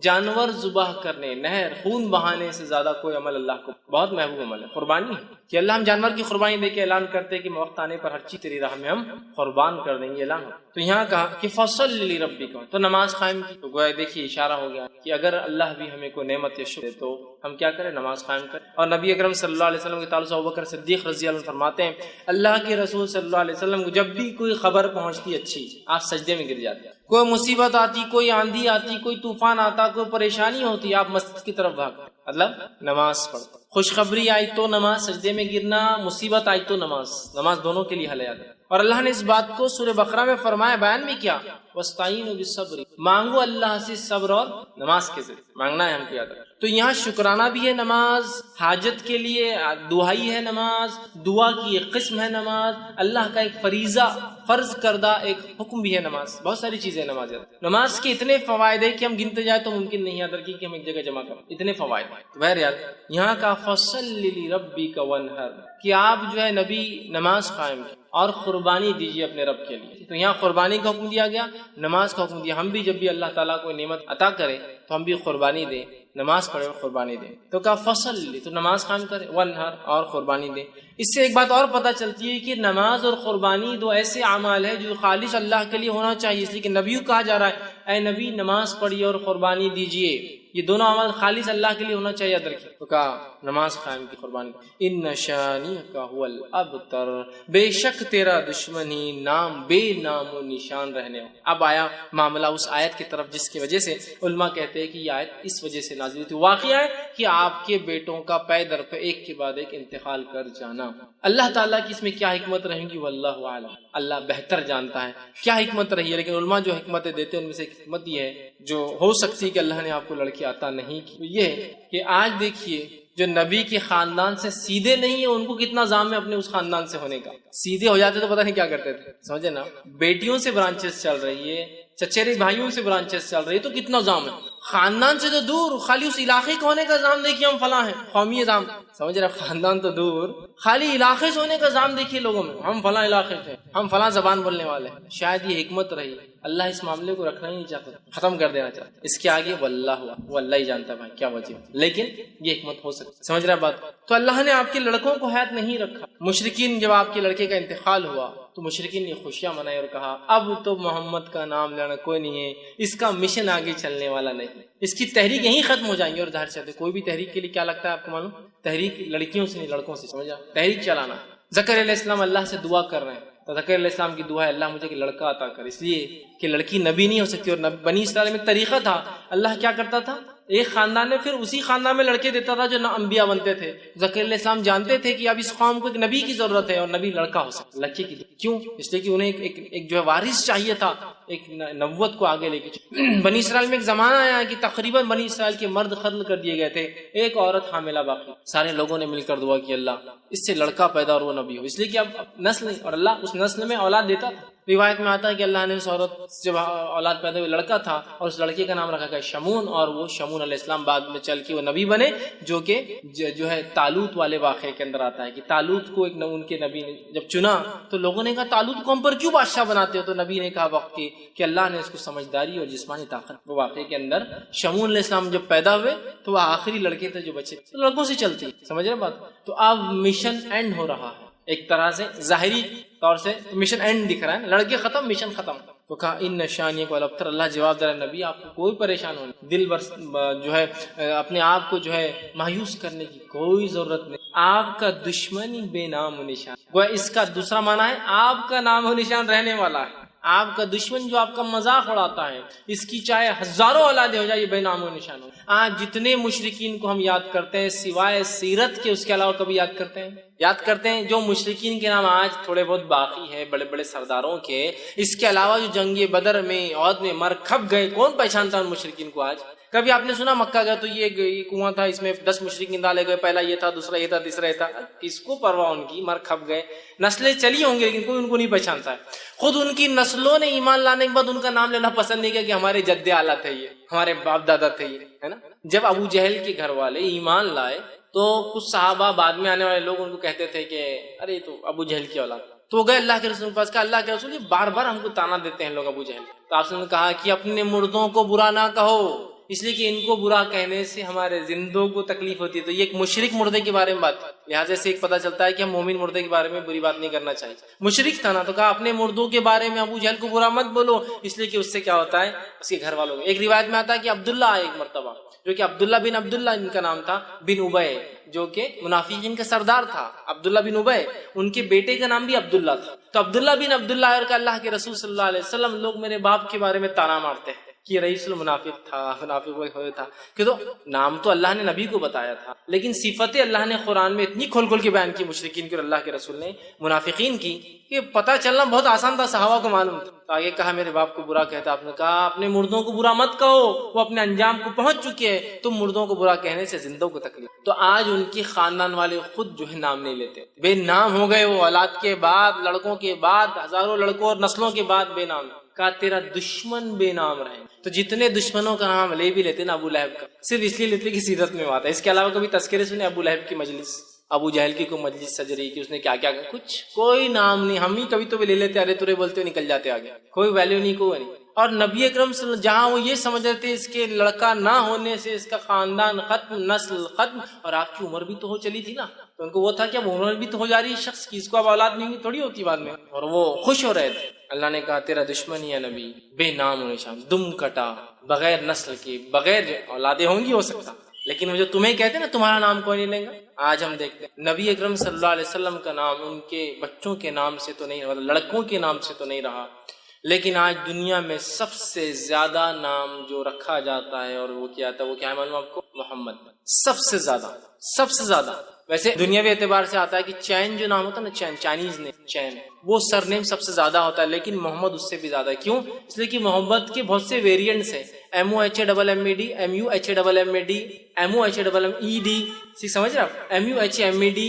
جانور ذبح کرنے، نہر خون بہانے سے زیادہ کوئی عمل اللہ کو بہت محبوب عمل ہے. قربانی ہے کہ اللہ ہم جانور کی قربانی دے کے اعلان کرتے ہیں کہ وقت آنے پر ہر چیز تیری راہ میں ہم قربان کر دیں گے، اعلان ہو. تو یہاں کہا کہ فصل لربک، تو نماز قائم کی. تو گویا دیکھیے اشارہ ہو گیا کہ اگر اللہ بھی ہمیں کوئی نعمت یا شکر دے تو ہم کیا کریں، نماز قائم کریں. اور نبی اکرم صلی اللہ علیہ وسلم کے تعلق سے ابوبکر صدیق رضی اللہ عنہ فرماتے ہیں اللہ کے رسول صلی اللہ علیہ وسلم کو جب بھی کوئی خبر پہنچتی اچھی، آپ سجدے میں گر جاتے ہیں. کوئی مصیبت آتی، کوئی آندھی آتی، کوئی طوفان آتا، کوئی پریشانی ہوتی، آپ مسجد کی طرف بھاگتے، مطلب نماز پڑھتے. خوشخبری آئی تو نماز، سجدے میں گرنا، مصیبت آئی تو نماز. نماز دونوں کے لیے حل ہے. اور اللہ نے اس بات کو سورہ بقرہ میں فرمایا، بیان بھی کیا، وَاسْتَعِينُوا بِالصَّبْرِ، مانگو اللہ سے صبر اور نماز کے ذریعے مانگنا ہے ہم کو یاد رکھنا. تو یہاں شکرانہ بھی ہے نماز، حاجت کے لیے دعائی ہے نماز، دعا کی ایک قسم ہے نماز، اللہ کا ایک فریضہ فرض کردہ ایک حکم بھی ہے نماز. بہت ساری چیزیں نماز ہے. نماز کے اتنے فوائد ہیں کہ ہم گنتے جائیں تو ممکن نہیں یاد رکھی کہ ہم ایک جگہ جمع کریں، اتنے فوائد. تو بہرحال یہاں کا فَصَلِّ لِرَبِّكَ وَانْحَرْ کہ آپ جو ہے نبی نماز قائم کی اور قربانی دیجیے اپنے رب کے لیے. تو یہاں قربانی کا حکم دیا گیا، نماز کا حکم دیا. ہم بھی جب بھی اللہ تعالیٰ کو نعمت عطا کرے تو ہم بھی قربانی دیں، نماز پڑھے اور قربانی دیں. تو کہا فصل، تو نماز قائم کرے، وانحر اور قربانی دیں. اس سے ایک بات اور پتہ چلتی ہے کہ نماز اور قربانی دو ایسے اعمال ہیں جو خالص اللہ کے لیے ہونا چاہیے. اس لیے کہ نبیوں کہا جا رہا ہے اے نبی نماز پڑھیے اور قربانی دیجیے. یہ دونوں اعمال خالص اللہ کے لیے ہونا چاہیے، یاد رکھیے. تو کہا نماز قائم کی، قربانی. ان شانئک هو الابتر، بے شک تیرا دشمن ہی نام بے نام و نشان رہنے ہو. اب آیا معاملہ اس آیت کی طرف جس کی وجہ سے علماء کہتے ہیں کہ یہ آیت اس وجہ سے نازل ہوئی تھی. واقعہ ہے کہ آپ کے بیٹوں کا پے در پہ ایک کے بعد ایک انتقال کر جانا. اللہ تعالیٰ کی اس میں کیا حکمت رہے گی واللہ اعلم، اللہ بہتر جانتا ہے کیا حکمت رہی ہے. لیکن علماء جو حکمتیں دیتے ہیں ان میں سے ایک حکمت یہ ہے جو ہو سکتی کہ اللہ نے آپ کو لڑکی عطا نہیں کی. یہ ہے کہ آج دیکھیے جو نبی کے خاندان سے سیدھے نہیں ہیں ان کو کتنا زام ہے اپنے اس خاندان سے ہونے کا. سیدھے ہو جاتے تو پتہ نہیں کیا کرتے تھے، سمجھے نا. بیٹیوں سے برانچز چل رہی ہے، چچیرے بھائیوں سے برانچز چل رہی ہے، تو کتنا زام ہے. خاندان سے تو دور، خالی اس علاقے کے ہونے کا زام دیکھیے، ہم فلاں ہیں، قومی زام، سمجھ رہے. خاندان تو دور، خالی علاقے سے ہونے کا زام دیکھیے لوگوں میں، ہم فلاں علاقے سے، ہم فلاں زبان بولنے والے. شاید یہ حکمت رہی، اللہ اس معاملے کو رکھنا ہی نہیں چاہتا، ختم کر دینا چاہتا. اس کے آگے واللہ وہ اللہ ہی جانتا ہے بھائی کیا وجہ، لیکن یہ حکمت ہو سکتی. سمجھ رہا بات. تو اللہ نے آپ کے لڑکوں کو حیات نہیں رکھا. مشرکین جب آپ کے لڑکے کا انتقال ہوا تو مشرکین نے خوشیاں منائی اور کہا اب تو محمد کا نام لینا کوئی نہیں ہے، اس کا مشن آگے چلنے والا نہیں، اس کی تحریک یہیں ختم ہو جائیں گے. اور ظاہر سے کوئی بھی تحریک کے لیے کیا لگتا ہے آپ کو معلوم، تحریک لڑکیوں سے نہیں لڑکوں سے. سمجھا، تحریک چلانا. زکریا علیہ السلام اللہ سے دعا کر رہے ہیں تو زکریا علیہ السلام کی دعا ہے اللہ مجھے کہ لڑکا عطا کر، اس لیے کہ لڑکی نبی نہیں ہو سکتی. اور بنی اسرائیل میں طریقہ تھا، اللہ کیا کرتا تھا ایک خاندان میں پھر اسی خاندان میں لڑکے دیتا تھا جو نہ انبیاء بنتے تھے. زکریا علیہ السلام جانتے تھے کہ اب اس قوم کو ایک نبی کی ضرورت ہے اور نبی لڑکا ہو سکتا لڑکی کی. کیوں؟ اس لیے کہ انہیں ایک جو ہے وارث چاہیے تھا، ایک نبوت کو آگے لے کے. بنی اسرائیل میں ایک زمانہ آیا کہ تقریباً بنی اسرائیل کے مرد قتل کر دیے گئے تھے، ایک عورت حاملہ باقی. سارے لوگوں نے مل کر دعا کی اللہ اس سے لڑکا پیدا اور وہ نبی ہو، اس لیے کہ اب نسل نہیں، اور اللہ اس نسل میں اولاد دیتا تھا. روایت میں آتا ہے کہ اللہ نے اس عورت جب اولاد پیدا ہوئی لڑکا تھا اور اس لڑکے کا نام رکھا گیا شمون، اور وہ شمون علیہ السلام بعد میں چل کے وہ نبی بنے، جو کہ جو ہے طالوت والے واقعے کے اندر آتا ہے کہ طالوت کو ایک ان کے نبی نے جب چنا تو لوگوں نے کہا طالوت کو ہم پر کیوں بادشاہ بناتے ہو؟ تو نبی نے کہا وقت کی کہ اللہ نے اس کو سمجھداری اور جسمانی طاقت. وہ واقعے کے اندر شمون علیہ السلام جب پیدا ہوئے تو وہ آخری لڑکے تھے جو بچے، تو لڑکوں سے چلتی. سمجھ رہے بات. تو اب مشن اینڈ ہو رہا ہے ایک طرح سے، ظاہری طور سے مشن اینڈ دکھ رہا ہے، لڑکے ختم، مشن ختم. تو کہا ان نشانیہ کو الابتر، اللہ جواب دے رہا نبی آپ کو کوئی پریشان ہونے، دل جو ہے اپنے آپ کو جو ہے مایوس کرنے کی کوئی ضرورت نہیں. آپ کا دشمن ہی بے نام و نشان، وہ اس کا دوسرا معنی ہے آپ کا نام و نشان رہنے والا ہے. آپ کا دشمن جو آپ کا مذاق اڑاتا ہے، اس کی چاہے ہزاروں اولادیں ہو جائے یہ بے نام و نشان ہو. آج جتنے مشرکین کو ہم یاد کرتے ہیں سوائے سیرت کے، اس کے علاوہ کبھی یاد کرتے ہیں جو مشرکین کے نام آج تھوڑے بہت باقی ہیں بڑے بڑے سرداروں کے، اس کے علاوہ جو جنگ بدر میں عہد میں مر کھپ گئے، کون پہچانتا ہے ان مشرکین کو آج؟ کبھی آپ نے سنا مکہ گیا تو یہ کنواں تھا، اس میں 10 مشرکین ڈالے گئے، پہلا یہ تھا، دوسرا یہ تھا، تیسرا یہ تھا. کس کو پرواہ ان کی، مر کھپ گئے. نسلیں چلی ہوں گی لیکن کوئی ان کو نہیں پہچانتا ہے. خود ان کی نسلوں نے ایمان لانے کے بعد ان کا نام لینا پسند نہیں کیا کہ ہمارے جد اعلیٰ تھے یہ، ہمارے باپ دادا تھے یہ، ہے نا. جب ابو جہل کے گھر والے ایمان لائے تو کچھ صحابہ بعد میں آنے والے لوگ ان کو کہتے تھے کہ ارے تو ابو جہل کی اولاد. تو وہ گئے اللہ کے رسول کے پاس، کہا اللہ کے رسول یہ بار بار ہم کو تانا دیتے ہیں لوگ ابو جہل۔ تو آپ نے کہا کہ اپنے مردوں کو برا نہ کہو، اس لیے کہ ان کو برا کہنے سے ہمارے زندوں کو تکلیف ہوتی ہے۔ تو یہ ایک مشرک مردے کے بارے میں بات، لہٰذا سے ایک پتہ چلتا ہے کہ ہم مومن مردے کے بارے میں بری بات نہیں کرنا چاہیے۔ مشرک تھا نا، تو کہا اپنے مردوں کے بارے میں ابو جہل کو برا مت بولو، اس لیے کہ اس سے کیا ہوتا ہے، اس کے گھر والوں میں۔ ایک روایت میں آتا ہے کہ عبداللہ آئے ایک مرتبہ، جو کہ عبداللہ بن عبداللہ ان کا نام تھا بن ابے، جو کہ منافقین کا سردار تھا عبداللہ بن ابے، ان کے بیٹے کا نام بھی عبداللہ تھا۔ تو عبداللہ بن عبداللہ اور کہ اللہ کے رسول صلی اللہ علیہ وسلم، لوگ میرے باپ کے بارے میں تانا مارتے ہیں کہ رئیس المنافق تھا، منافق تھا، کہ تو نام تو اللہ نے نبی کو بتایا تھا، لیکن صفتیں اللہ نے قرآن میں اتنی کھول کھول کے بیان کی مشرکین کی اور اللہ کے رسول نے منافقین کی کہ پتہ چلنا بہت آسان تھا، صحابہ کو معلوم تھا۔ تو آگے کہا میرے باپ کو برا کہتا، آپ نے کہا اپنے مردوں کو برا مت کہو، وہ اپنے انجام کو پہنچ چکے ہیں، تم مردوں کو برا کہنے سے زندوں کو تکلیف۔ تو آج ان کے خاندان والے خود جو ہے نام نہیں لیتے، بے نام ہو گئے، وہ اولاد کے بعد، لڑکوں کے بعد، ہزاروں لڑکوں اور نسلوں کے بعد بے نام۔ کہا تیرا دشمن بے نام رہے۔ تو جتنے دشمنوں کا نام لے بھی لیتے نا ابو لہب کا، صرف اس لیے لیتے کہ سیرت میں آتا ہے، اس کے علاوہ کبھی تذکرے سنے ابو لہب کی مجلس، ابو جہل کی کوئی مجلس سج رہی کہ اس نے کیا کیا، کچھ کوئی نام نہیں۔ ہم ہی کبھی تو بھی لے لیتے، ارے تورے بولتے ہوئے نکل جاتے آگے، کوئی ویلیو نہیں، کوئی نہیں۔ اور نبی اکرم صلی اللہ علیہ وسلم جہاں وہ یہ سمجھ رہے تھے اس کے لڑکا نہ ہونے سے اس کا خاندان ختم، نسل ختم، اور آپ کی عمر بھی تو ہو چلی تھی نا، تو ان کو وہ تھا کہ اب عمر بھی تو ہو جا رہی ہے شخص کی، اس کو اب اولاد نہیں تھوڑی ہوتی بعد میں، اور وہ خوش ہو رہے تھے۔ اللہ نے کہا تیرا دشمن یا نبی بے نام و نشان، دم کٹا، بغیر نسل کی، بغیر اولادیں ہوں گی ہو سکتا، لیکن وہ جو تمہیں کہتے ہیں نا تمہارا نام کوئی نہیں لیں گا۔ آج ہم دیکھتے ہیں نبی اکرم صلی اللہ علیہ وسلم کا نام ان کے بچوں کے نام سے تو نہیں، مطلب لڑکوں کے نام سے تو نہیں رہا، لیکن آج دنیا میں سب سے زیادہ نام جو رکھا جاتا ہے اور وہ کیا ہے، وہ کیا ہے معلوم آپ کو؟ محمد، سب سے زیادہ۔ ویسے دنیاوی اعتبار سے آتا ہے کہ چین جو نام ہوتا ہے نا، چین، چائنیز نے چین، وہ سر نیم سب سے زیادہ ہوتا ہے، لیکن محمد اس سے بھی زیادہ ہے۔ کیوں؟ اس لیے کہ محمد کے بہت سے ویریئنٹس ہیں، MOHAMMED، MUHAMMED، MOHAMMED، سمجھ رہے آپ، MUHMED،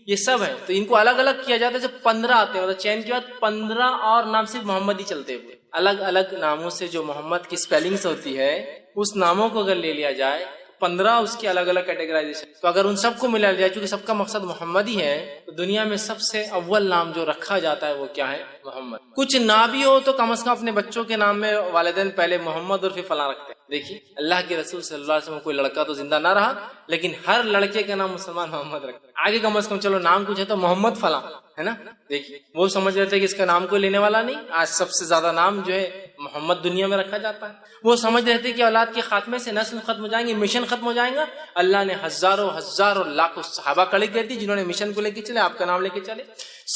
یہ سب ہے، تو ان کو الگ الگ کیا جاتا ہے۔ جب 15 آتے ہیں، مطلب چین کے بعد 15 اور نام صرف محمد ہی چلتے ہوئے، الگ الگ ناموں سے جو محمد کی سپیلنگز ہوتی ہے، اس ناموں کو اگر لے لیا جائے 15 اس کی الگ الگ کیٹیگرائزیشن، تو اگر ان سب کو ملا جائے، چونکہ سب کا مقصد محمد ہی ہے، تو دنیا میں سب سے اول نام جو رکھا جاتا ہے وہ کیا ہے؟ محمد۔ کچھ نہ بھی ہو تو کم از کم اپنے بچوں کے نام میں والدین پہلے محمد اور پھر فلاں رکھتے ہیں۔ دیکھیے اللہ کے رسول صلی اللہ علیہ وسلم کوئی لڑکا تو زندہ نہ رہا، لیکن ہر لڑکے کا نام مسلمان محمد رکھتے ہیں۔ آگے کم از کم چلو نام کچھ ہے تو محمد فلاں ہے نا۔ دیکھیے وہ سمجھ رہے تھے کہ اس کا نام کوئی لینے والا نہیں، آج سب سے زیادہ نام جو ہے محمد دنیا میں رکھا جاتا ہے۔ وہ سمجھ رہے تھے کہ اولاد کے خاتمے سے نسل ختم ہو جائیں گے، مشن ختم ہو جائیں گا۔ اللہ نے ہزاروں لاکھوں صحابہ کھڑے کر دی جنہوں نے مشن کو لے کے چلے، آپ کا نام لے کے چلے۔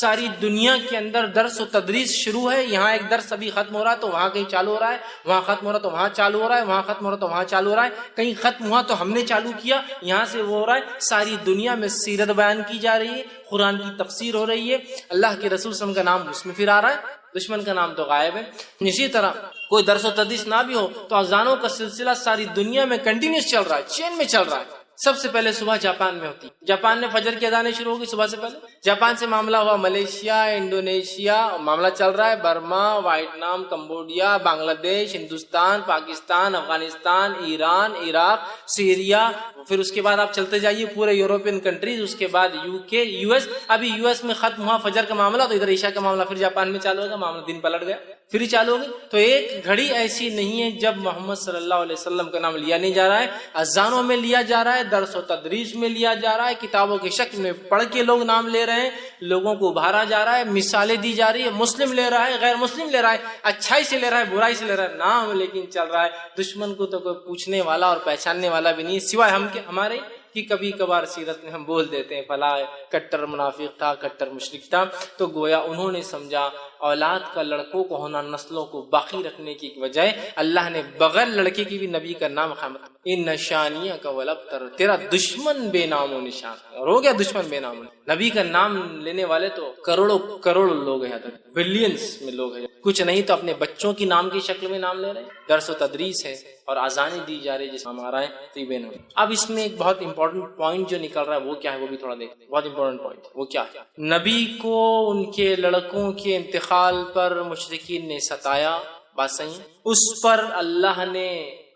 ساری دنیا کے اندر درس و تدریس شروع ہے، یہاں ایک درس ابھی ختم ہو رہا ہے تو وہاں کہیں چالو ہو رہا ہے، وہاں ختم ہو رہا ہے تو وہاں چالو ہو رہا ہے، وہاں ختم ہو رہا ہے تو وہاں چالو ہو رہا ہے، کہیں ختم ہوا تو ہم نے چالو کیا، یہاں سے وہ ہو رہا ہے۔ ساری دنیا میں سیرت بیان کی جا رہی ہے، قرآن کی تفسیر ہو رہی ہے، اللہ کے رسول صلی اللہ علیہ وسلم کا نام اس میں پھر آ رہا ہے، دشمن کا نام تو غائب ہے۔ اسی طرح کوئی درس و تدریس نہ بھی ہو تو اذانوں کا سلسلہ ساری دنیا میں کنٹینیوس چل رہا ہے، چین میں چل رہا ہے۔ سب سے پہلے صبح جاپان میں ہوتی، جاپان میں فجر کی اذانیں شروع ہوگی صبح سے پہلے، جاپان سے معاملہ ہوا ملیشیا، انڈونیشیا، معاملہ چل رہا ہے برما، ویتنام، کمبوڈیا، بنگلہ دیش، ہندوستان، پاکستان، افغانستان، ایران، عراق، سیریا، پھر اس کے بعد آپ چلتے جائیے پورے یورپین کنٹریز، اس کے بعد UK، US۔ ابھی US میں ختم ہوا فجر کا معاملہ تو ادھر عشاء کا معاملہ پھر جاپان میں چالو ہوگا، معاملہ دن پلٹ گیا، پھر ہی چالو ہوگی۔ تو ایک گھڑی ایسی نہیں ہے جب محمد صلی اللہ علیہ وسلم کا نام لیا نہیں جا رہا ہے، اذانوں میں لیا جا رہا ہے، درس و تدریس میں لیا جا رہا ہے، کتابوں کی شکل میں پڑھ کے لوگ نام لے رہے ہیں، لوگوں کو ابھارا جا رہا ہے، مثالیں دی جا رہی ہے، مسلم لے رہا ہے، غیر مسلم لے رہا ہے، اچھائی سے لے رہا ہے، برائی سے لے رہا ہے، نام لیکن چل رہا ہے۔ دشمن کو تو کوئی پوچھنے والا اور پہچاننے والا بھی نہیں سوائے ہم کے، ہمارے کہ کبھی کبھار سیرت میں ہم بول دیتے ہیں فلاں کٹر منافق تھا، کٹر مشرک تھا، تو گویا انہوں نے سمجھا اولاد کا لڑکوں کو ہونا ہنسلوں کو باقی رکھنے کی بجائے اللہ نے بغیر لڑکے کی بھی نبی کا نام خامت ان نشانیاں کا ولبتر، تیرا دشمن بے نام و نشان، اور ہو گیا دشمن بے نام و نشان۔ نبی کا نام لینے والے تو کروڑوں لوگ ہیں، بلینز میں لوگ ہیں، کچھ نہیں تو اپنے بچوں کی نام کی شکل میں نام لے رہے ہیں، درس و تدریس ہے اور اذانیں دی جا رہی ہے جس ہمارا ہے طیبین ہو۔ اب اس میں ایک بہت امپورٹنٹ پوائنٹ جو نکل رہا ہے وہ کیا ہے وہ بھی تھوڑا دیکھتے ہیں، بہت امپورٹنٹ پوائنٹ وہ کیا ہے۔ نبی کو ان کے لڑکوں کے انتقال پر مشرکین نے ستایا، بات صحیح ہے، اس پر اللہ نے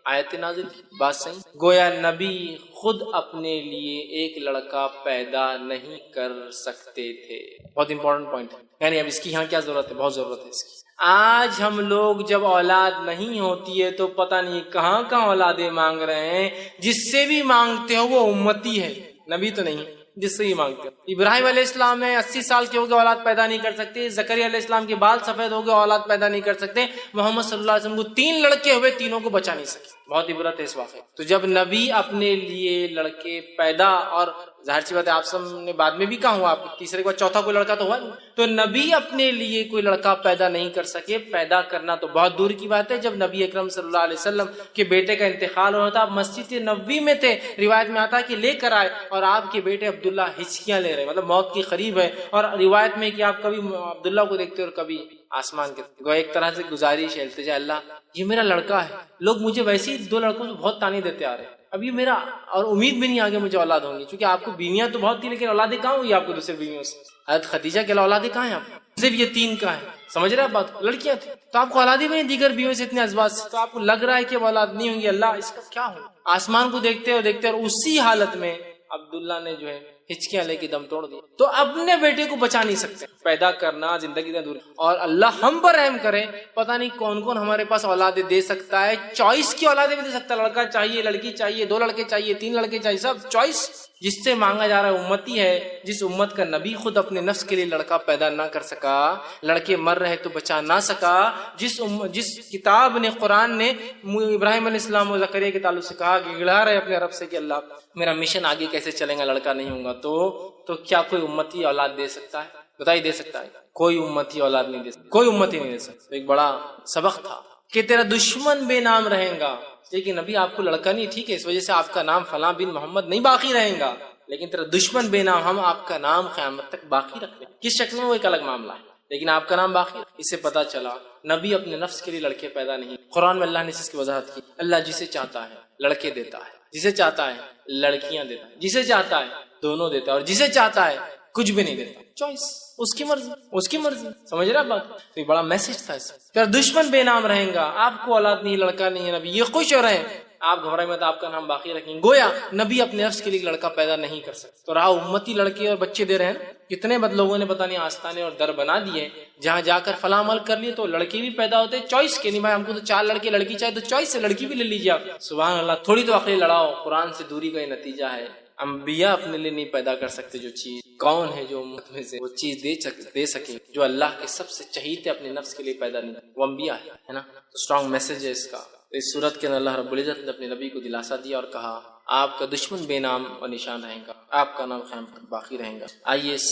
آیت نازل کی. بات صحیح. گویا نبی خود اپنے لیے ایک لڑکا پیدا نہیں کر سکتے تھے. بہت امپورٹنٹ پوائنٹ ہے. یعنی اب اس کی یہاں کیا ضرورت ہے؟ بہت ضرورت ہے اس کی. آج ہم لوگ جب اولاد نہیں ہوتی ہے تو پتہ نہیں کہاں کہاں اولادیں مانگ رہے ہیں. جس سے بھی مانگتے ہو وہ امتی ہے، نبی تو نہیں ہے. جس سے ہی مانگتے ہو. ابراہیم علیہ السلام ہے 80 سال کے ہو گئے اولاد پیدا نہیں کر سکتے. زکریا علیہ السلام کے بال سفید ہو گئے اولاد پیدا نہیں کر سکتے. محمد صلی اللہ علیہ وسلم کو 3 لڑکے ہوئے، تینوں کو بچا نہیں سکے. بہت عبرت ہے اس واقعے. تو جب نبی اپنے لیے لڑکے پیدا، اور ظاہر سی بات ہے آپ سب نے بعد میں بھی کہا ہوا، آپ تیسرے کو چوتھا کوئی لڑکا تو ہوا نہیں. تو نبی اپنے لیے کوئی لڑکا پیدا نہیں کر سکے. پیدا کرنا تو بہت دور کی بات ہے. جب نبی اکرم صلی اللہ علیہ وسلم کے بیٹے کا انتقال ہوا تھا، آپ مسجد نبوی میں تھے. روایت میں آتا ہے کہ لے کر آئے اور آپ کے بیٹے عبداللہ ہچکیاں لے رہے، مطلب موت کے قریب ہے. اور روایت میں کہ آپ کبھی عبداللہ کو دیکھتے اور کبھی آسمان کے. ایک طرح سے گزارش ہے، التجا، اللہ یہ میرا لڑکا ہے. لوگ مجھے ویسے ہی 2 لڑکوں سے بہت تانے دیتے آ رہے ہیں. اب یہ میرا، اور امید بھی نہیں آگے مجھے اولاد ہوں گی، کیونکہ آپ کو بیویاں تو بہت تھی لیکن اولادیں کہاں ہوئی آپ کو دوسرے بیویوں سے؟ حضرت خدیجہ کے اولادیں کہاں ہیں آپ کو؟ صرف یہ 3 کا ہے. سمجھ رہے آپ بات؟ لڑکیاں تھیں تو آپ کو اولادیں بھی نہیں دیگر بیویوں سے، اتنے ازواج سے. تو آپ کو لگ رہا ہے کہ وہ اولاد نہیں ہوں گی. اللہ اس کا کیا ہو؟ آسمان کو دیکھتے اور دیکھتے، اور اسی حالت میں عبداللہ نے جو ہے ہچکیاں لے کے دم توڑ دیا. تو اپنے بیٹے کو بچا نہیں سکتے. پیدا کرنا زندگی سے دور. اور اللہ ہم پر رحم کرے، پتہ نہیں کون کون ہمارے پاس اولادیں دے سکتا ہے. چوائس کی اولادیں بھی دے سکتا ہے. لڑکا چاہیے، لڑکی چاہیے، 2 لڑکے چاہیے، 3 لڑکے چاہیے، سب چوائس. جس سے مانگا جا رہا ہے امتی ہے، جس امت کا نبی خود اپنے نفس کے لیے لڑکا پیدا نہ کر سکا، لڑکے مر رہے تو بچا نہ سکا. جس کتاب نے، قرآن نے ابراہیم علیہ السلام و زکریا کے تعلق سے کہا کہ گڑا رہے اپنے رب سے کہ اللہ میرا مشن آگے کیسے چلے گا، لڑکا نہیں ہوگا. تو کیا کوئی امتی اولاد دے سکتا ہے؟ بتائیے دے سکتا ہے؟ کوئی امتی اولاد نہیں دے سکتا. کوئی امتی نہیں دے سکتا. ایک بڑا سبق تھا کہ تیرا دشمن بے نام رہے گا، لیکن ابھی آپ کو لڑکا نہیں، ٹھیک ہے، اس وجہ سے آپ کا نام فلاں بن محمد نہیں باقی رہے گا، لیکن تیرا دشمن بے نام، ہم آپ کا نام قیامت تک باقی رکھ لیں. کس شکل میں وہ ایک الگ معاملہ ہے، لیکن آپ کا نام باقی. اس سے پتا چلا نبی اپنے نفس کے لیے لڑکے پیدا نہیں. قرآن میں اللہ نے اس کی وضاحت کی. اللہ جسے چاہتا ہے لڑکے دیتا ہے، جسے چاہتا ہے لڑکیاں دیتا ہے، جسے چاہتا ہے دونوں دیتا ہے، اور جسے چاہتا ہے کچھ بھی نہیں دیتا. چوائس اس کی مرضی، اس کی مرضی. سمجھ رہے بات؟ تو یہ بڑا میسج تھا اس. تیرا دشمن بے نام رہیں گا، آپ کو اولاد نہیں، لڑکا نہیں ہے، نبی یہ خوش ہو رہے ہیں، آپ گھبرائے مت، آپ کا نام باقی رکھیں گے. گویا نبی اپنے نفس کے لیے لڑکا پیدا نہیں کر سکتے. تو رہا امتی لڑکے اور بچے دے رہے ہیں. کتنے بد لوگوں نے پتہ نہیں آستانے اور در بنا دیے، جہاں جا کر فلاں عمل کر لیے تو لڑکے بھی پیدا ہوتے چوائس کے. نہیں بھائی ہم کو تو 4 لڑکے، لڑکی چاہے تو چوائس سے لڑکی بھی لے لیجیے آپ. سبحان اللہ. تھوڑی تو عقل لڑاؤ. قرآن سے دوری کا یہ نتیجہ ہے. انبیاء اپنے لیے نہیں پیدا کر سکتے جو چیز. کون ہے جو امت میں سے وہ چیز دے سکے جو اللہ کے سب سے چہیتے اپنے نفس کے لیے پیدا نہیں؟ وہ انبیاء ہے نا. تو اسٹرانگ میسج ہے اس کا. اس صورت کے اندر اللہ رب العزت نے اپنے نبی کو دلاسا دیا اور کہا آپ کا دشمن بے نام و نشان رہے گا، آپ کا نام قیامت تک باقی رہے گا. آئیے اس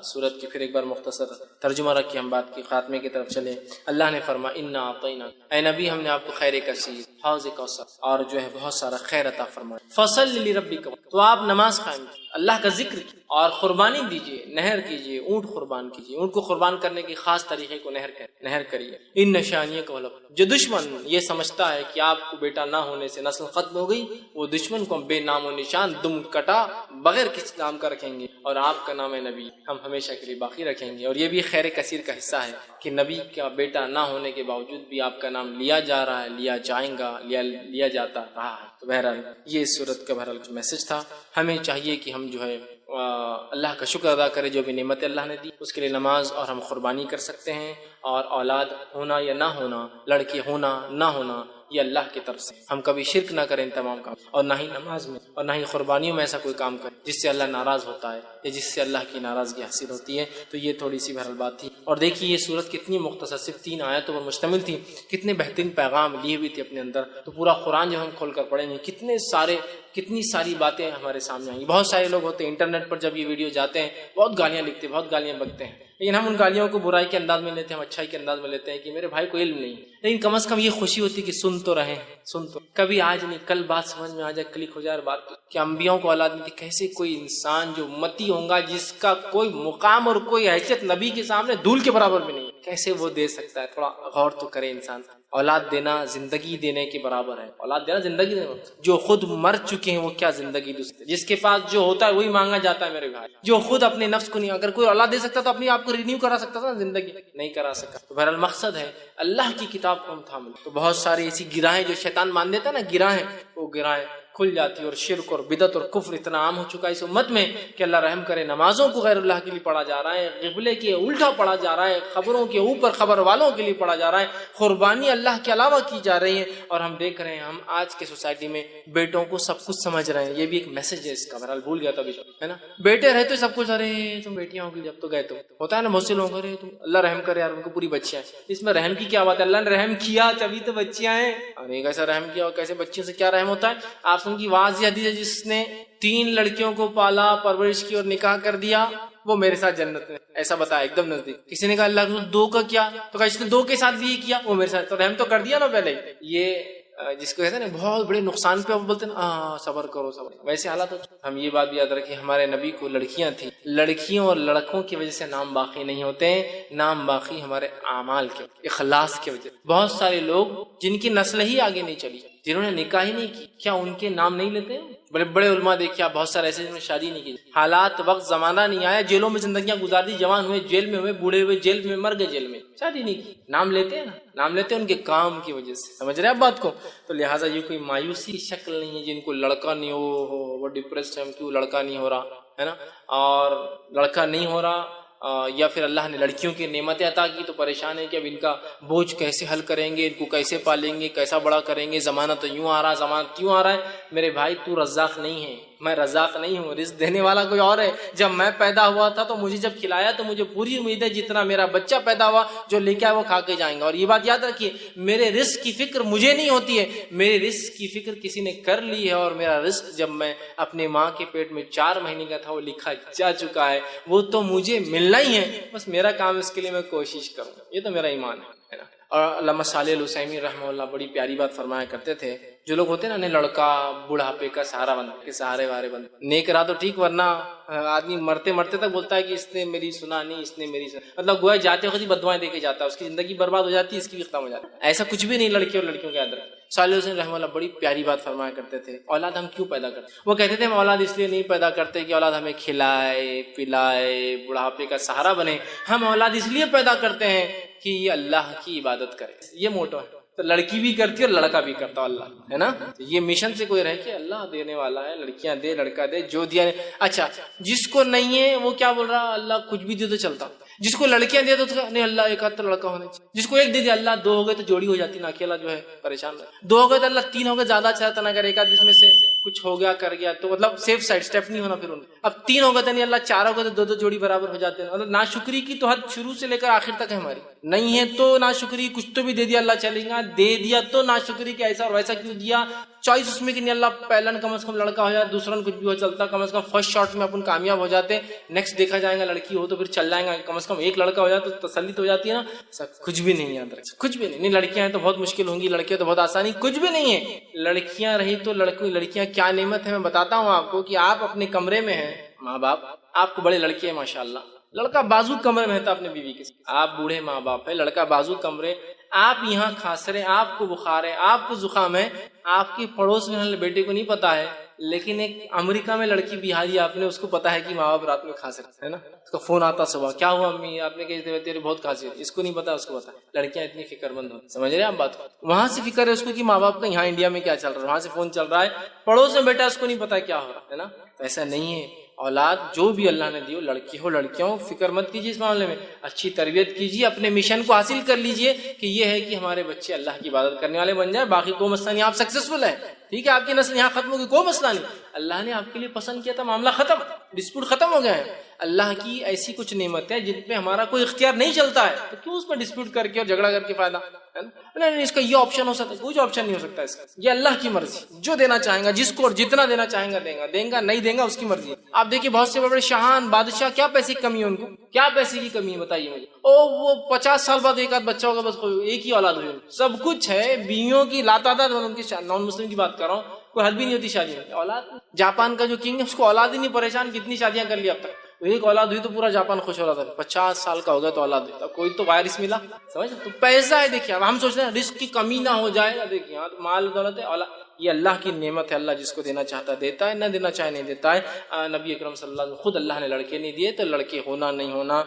صورت کی پھر ایک بار مختصر ترجمہ رکھ کے ہم بات کی خاتمے کی طرف چلیں. اللہ نے فرمایا انا اعطیناک، اے نبی ہم نے آپ کو خیر کثیر، حوض کوثر اور جو ہے بہت سارا خیر عطا فرمایا. فصل لربک، تو آپ نماز قائم کیجیے، اللہ کا ذکر کیجیے اور قربانی دیجیے، نہر کیجیے، اونٹ قربان کیجیے. اونٹ کو قربان کرنے کے خاص طریقے کو نہر کریے. ان نشانیہ کو جو دشمن یہ سمجھتا ہے کہ آپ کو بیٹا نہ ہونے سے نسل ختم ہو گئی، وہ دشمن کو بے نام و نشان دم کٹا بغیر کسی نام کا رکھیں گے، اور آپ کا نام نبی ہم ہمیشہ کے لیے باقی رکھیں گے. اور یہ بھی خیر کثیر کا حصہ ہے کہ نبی کا بیٹا نہ ہونے کے باوجود بھی آپ کا نام لیا جا رہا ہے، لیا جائیں گا، لیا جاتا رہا ہے. تو بہرحال یہ اس صورت کا بہرحال کچھ میسج تھا. ہمیں چاہیے کہ ہم جو ہے اللہ کا شکر ادا کرے جو بھی نعمت اللہ نے دی، اس کے لیے نماز اور ہم قربانی کر سکتے ہیں. اور اولاد ہونا یا نہ ہونا، لڑکے ہونا نہ ہونا، یہ اللہ کی طرف سے. ہم کبھی شرک نہ کریں تمام کام، اور نہ ہی نماز میں اور نہ ہی قربانیوں میں ایسا کوئی کام کریں جس سے اللہ ناراض ہوتا ہے یا جس سے اللہ کی ناراضگی حاصل ہوتی ہے. تو یہ تھوڑی سی بہرحال بات تھی. اور دیکھیے یہ صورت کتنی مختصر، صرف 3 آیتوں پر مشتمل تھی، کتنے بہترین پیغام لیے ہوئی تھی اپنے اندر. تو پورا قرآن جب ہم کھول کر پڑھیں گے کتنی ساری باتیں ہمارے سامنے آئیں گی. بہت سارے لوگ ہوتے ہیں انٹرنیٹ پر جب یہ ویڈیو جاتے ہیں بہت گالیاں لکھتے ہیں، بہت گالیاں بکتے ہیں، لیکن ہم ان گالیوں کو برائی کے انداز میں لیتے ہیں، ہم اچھائی کے انداز میں لیتے ہیں کہ میرے بھائی کو علم نہیں. لیکن کم از کم یہ خوشی ہوتی کہ سن تو رہے، سن تو کبھی آج نہیں کل بات سمجھ میں آ جائے، کلک ہو جائے بات کہ انبیاءوں کو اولاد نہیں. کیسے کوئی انسان جو امتی ہوگا جس کا کوئی مقام اور کوئی حیثیت نبی کے سامنے دھول کے برابر بھی نہیں، کیسے وہ دے سکتا ہے؟ تھوڑا غور تو کرے انسان. اولاد دینا زندگی دینے کے برابر ہے. اولاد دینا زندگی دینا. جو خود مر چکے ہیں وہ کیا زندگی دوسرے. جس کے پاس جو ہوتا ہے وہی مانگا جاتا ہے میرے بھائی. جو خود اپنے نفس کو نہیں, اگر کوئی اولاد دے سکتا تو اپنے آپ کو رینیو کرا سکتا تھا, زندگی نہیں کرا سکا. تو بہرحال مقصد ہے اللہ کی کتاب کو ہم تھام لیں. تو بہت ساری ایسی گراہیں جو شیطان مان دیتا ہے نا, گراہیں, وہ گراہیں کھل جاتی ہے. اور شرک اور بدعت اور کفر اتنا عام ہو چکا ہے اس امت میں کہ اللہ رحم کرے, نمازوں کو غیر اللہ کے لیے پڑھا جا رہا ہے, قبلے کے الٹا پڑھا جا رہا ہے, خبروں کے اوپر خبر والوں کے لیے پڑھا جا رہا ہے, قربانی اللہ کے علاوہ کی جا رہی ہے. اور ہم دیکھ رہے ہیں, ہم آج کے سوسائٹی میں بیٹوں کو سب کچھ سمجھ رہے ہیں. یہ بھی ایک میسج ہے اس کا, بہرحال بھول گیا تھا ہے نا. بیٹے رہتے سب کچھ, ارے تم بیٹیاں ہوگی جب تو گئے تو ہوتا ہے نا, بہت سے لوگ ارے تم اللہ رحم کرے یار ان کو پوری بچیاں ہیں. اس میں رحم کی کیا بات ہے؟ اللہ نے رحم کیا تبھی تو بچیاں ہیں. اور ایک ایسا رحم کیا اور کیسے بچیوں سے کیا رحم ہوتا ہے؟ آپ سن کی واضح حدیث ہے, جس نے 3 لڑکیوں کو پالا, پرورش کی اور نکاح کر دیا, وہ میرے ساتھ جنت میں. ایسا بتایا ایک دم نزدیک. کسی نے کہا اللہ رسول 2 کا کیا؟ تو کہا اس نے 2 کے ساتھ بھی یہ کیا, وہ میرے ساتھ. تو رحم تو کر دیا نا پہلے. یہ جس کو کہتے ہیں نا بہت بڑے نقصان پہ بولتے ہیں صبر کرو صبر, ویسے حالات ہو. ہم یہ بات بھی یاد رکھیں, ہمارے نبی کو لڑکیاں تھیں. لڑکیوں اور لڑکوں کی وجہ سے نام باقی نہیں ہوتے ہیں, نام باقی ہمارے اعمال کے, اخلاص کی وجہ. بہت سارے لوگ جن کی نسل ہی آگے نہیں چلی, جنہوں نے نکاح ہی نہیں کی, کیا ان کے نام نہیں لیتے ہیں؟ بڑے بڑے علماء دیکھیں, بہت سارے ایسے جنہوں نے شادی نہیں کی, حالات وقت زمانہ نہیں آیا, جیلوں میں زندگیاں گزار دی, جوان ہوئے جیل میں ہوئے, بوڑھے ہوئے جیل میں, مر گئے جیل میں, شادی نہیں کی. نام لیتے ہیں نا, نام لیتے ہیں ان کے کام کی وجہ سے. سمجھ رہے ہیں آپ بات کو؟ تو لہٰذا یہ کوئی مایوسی کی شکل نہیں ہے جن کو لڑکا نہیں ہو وہ ڈپریسڈ ہے, ہم کیوں لڑکا نہیں ہو رہا ہے نا, اور لڑکا نہیں ہو رہا یا پھر اللہ نے لڑکیوں کی نعمتیں عطا کی تو پریشان ہے کہ اب ان کا بوجھ کیسے حل کریں گے, ان کو کیسے پالیں گے, کیسا بڑا کریں گے, زمانہ تو یوں آ رہا, زمانہ کیوں آ رہا ہے. میرے بھائی تو رزاق نہیں ہے, میں رزاق نہیں ہوں, رزق دینے والا کوئی اور ہے. جب میں پیدا ہوا تھا تو مجھے جب کھلایا تو مجھے پوری امید ہے جتنا میرا بچہ پیدا ہوا جو لے کے آئے وہ کھا کے جائیں گے. اور یہ بات یاد رکھیے, میرے رزق کی فکر مجھے نہیں ہوتی ہے, میرے رزق کی فکر کسی نے کر لی ہے. اور میرا رزق جب میں اپنے ماں کے پیٹ میں 4 مہینے کا تھا وہ لکھا جا چکا ہے, وہ تو مجھے ملنا ہی ہے. بس میرا کام اس کے لیے میں کوشش کروں, یہ تو میرا ایمان ہے نا. اور علامہ صالح العثیمین رحمہ اللہ بڑی پیاری بات فرمایا کرتے تھے, جو لوگ ہوتے ہیں نا لڑکا بڑھاپے کا سہارا بنتا کے سہارے وارے بنتا, نیک رہا تو ٹھیک, ورنہ آدمی مرتے مرتے تک بولتا ہے کہ اس نے میری سنا نہیں, اس نے میری سنا, مطلب گویا جاتے وقت بدوائیں دے کے جاتا ہے, اس کی زندگی برباد ہو جاتی ہے, اس کی بھی ختم ہو جاتی ہے. ایسا کچھ بھی نہیں لڑکے اور لڑکیوں کے اندر. صالح حسین رحمہ اللہ بڑی پیاری بات فرمایا کرتے تھے, اولاد ہم کیوں پیدا کرتے؟ وہ کہتے تھے ہم اولاد اس لیے نہیں پیدا کرتے کہ اولاد ہمیں کھلائے پلائے بڑھاپے کا سہارا بنے, ہم اولاد اس لیے پیدا کرتے ہیں کہ یہ اللہ کی عبادت کرے. یہ موٹو ہے. تو لڑکی بھی کرتی ہے اور لڑکا بھی کرتا اللہ ہے نا. یہ مشن سے کوئی رہے کہ اللہ دینے والا ہے, لڑکیاں دے لڑکا دے, جو دیا. اچھا جس کو نہیں ہے وہ کیا بول رہا, اللہ کچھ بھی دے تو چلتا. جس کو لڑکیاں دے تو نہیں, اللہ ایک آدھ تو لڑکا ہونا چاہیے. جس کو ایک دے دیا, اللہ 2 ہو گئے تو جوڑی ہو جاتی نا, اکیلا جو ہے پریشان. 2 ہو گئے تو اللہ 3 ہو گئے زیادہ اچھا رہتا نا, اگر ایک آدھ اس میں سے کچھ ہو گیا کر گیا تو مطلب سیف سائڈ اسٹیپ نہیں ہونا پھر ان. اب 3 ہو گئے تو نہیں, اللہ 4 ہو گئے تو 2 جوڑی برابر ہو جاتے ہیں. مطلب ناشکری کی تو حد شروع سے لے کر آخر تک ہے ہماری. نہیں ہے تو ناشکری, کچھ تو بھی دے دیا اللہ چلے گا, دے دیا تو ناشکری کہ ایسا اور ویسا کیوں دیا. چوائس اس میں کہ نہیں اللہ پہلا کم از کم لڑکا ہو جائے, دوسرا کچھ بھی ہو چلتا, کم از کم فرسٹ شاٹ میں اپن کامیاب ہو جاتے, نیکسٹ دیکھا جائے گا لڑکی ہو تو پھر چل جائے گا, کم از کم ایک لڑکا ہو جائے تو تسلی تو ہو جاتی ہے نا. سب کچھ بھی نہیں یاد رکھ, کچھ بھی نہیں. لڑکیاں ہیں تو بہت مشکل ہوں گی, لڑکیاں تو بہت آسانی, کچھ بھی نہیں ہے. لڑکیاں رہی تو لڑکیاں کیا نعمت ہے میں بتاتا ہوں آپ کو, کہ آپ اپنے کمرے میں ہیں, ماں باپ آپ کو بڑے لڑکے ہیں ماشاء اللہ, لڑکا بازو کمرے میں رہتا اپنے بیوی کے ساتھ, آپ بوڑھے ماں باپ ہے, لڑکا بازو کمرے, آپ یہاں کھانس رہے, آپ کو بخار ہے, آپ کو زکام ہے, آپ کے پڑوس میں بیٹے کو نہیں پتا ہے, لیکن ایک امریکہ میں لڑکی بہاری آپ نے, اس کو پتا ہے کہ ماں باپ رات میں کھانس رہے ہے نا, اس کا فون آتا صبح, کیا ہوا امی, آپ نے کہا تیرے بہت کھانسی ہے, اس کو نہیں پتا, اس کو پتا. لڑکیاں اتنی فکر مند ہوتی, سمجھ رہے ہیں آپ بات. وہاں سے فکر ہے اس کو کہ ماں باپ کا یہاں انڈیا میں کیا چل رہا ہے, وہاں سے فون چل رہا ہے, پڑوس میں بیٹا, اس کو نہیں پتا کیا ہو رہا ہے نا. ایسا نہیں ہے. اولاد جو بھی اللہ نے دی ہو, لڑکی ہو لڑکیاں ہو, فکر مت کیجیے اس معاملے میں, اچھی تربیت کیجیے, اپنے مشن کو حاصل کر لیجیے کہ یہ ہے کہ ہمارے بچے اللہ کی عبادت کرنے والے بن جائیں. باقی کوئی مسئلہ نہیں, آپ سکسیسفل ہیں, ٹھیک ہے, آپ کی نسل یہاں ختم ہوگی, کوئی مسئلہ نہیں. اللہ نے آپ کے لیے پسند کیا تھا, معاملہ ختم, ڈسپیوٹ ختم ہو گیا ہے. اللہ کی ایسی کچھ نعمت ہے جن پہ ہمارا کوئی اختیار نہیں چلتا ہے, تو کیوں اس پر ڈسپیوٹ کر کے اور جھگڑا کر کے فائدہ ہے نا. نہیں, اس کا یہ آپشن ہو سکتا ہے, کچھ آپشن نہیں ہو سکتا اس کا. یہ اللہ کی مرضی, جو دینا چاہیں گا جس کو اور جتنا دینا چاہیں گا دیں گا, دیں گا نہیں دیں گا اس کی مرضی. آپ دیکھیے بہت سے بڑے شاہان بادشاہ, کیا پیسے کی کمی ہے ان کو, کیا پیسے کی کمی ہے بتائیے مجھے. وہ 50 سال بعد ایک آدھ بچہ ہوگا, بس ایک ہی اولاد ہوئی, سب کچھ ہے, بیویوں کی لاتعداد, ان کی نان مسلم کی بات کر رہا ہوں, کوئی حد بھی نہیں ہوتی شادی میں. اولاد, جاپان کا جو کنگ ہے اس کو اولاد ہی نہیں, پریشان, کتنی شادیاں کر لی اب تک, ایک اولاد ہوئی تو پورا جاپان خوش ہو رہا تھا، 50 سال کا ہو گیا تو اولاد ہوئی تھا، کوئی تو وائرس ملا، سمجھ تو پیسہ ہے. دیکھیے اب ہم سوچ رہے ہیں رزق کی کمی نہ ہو جائے، دیکھیے ہاں مال دولت ہے، اولاد یہ اللہ کی نعمت ہے، اللہ جس کو دینا چاہتا ہے دیتا ہے، نہ دینا چاہے نہیں دیتا ہے. نبی اکرم صلی اللہ علیہ وسلم خود اللہ نے لڑکے نہیں دیے، تو لڑکے ہونا نہیں ہونا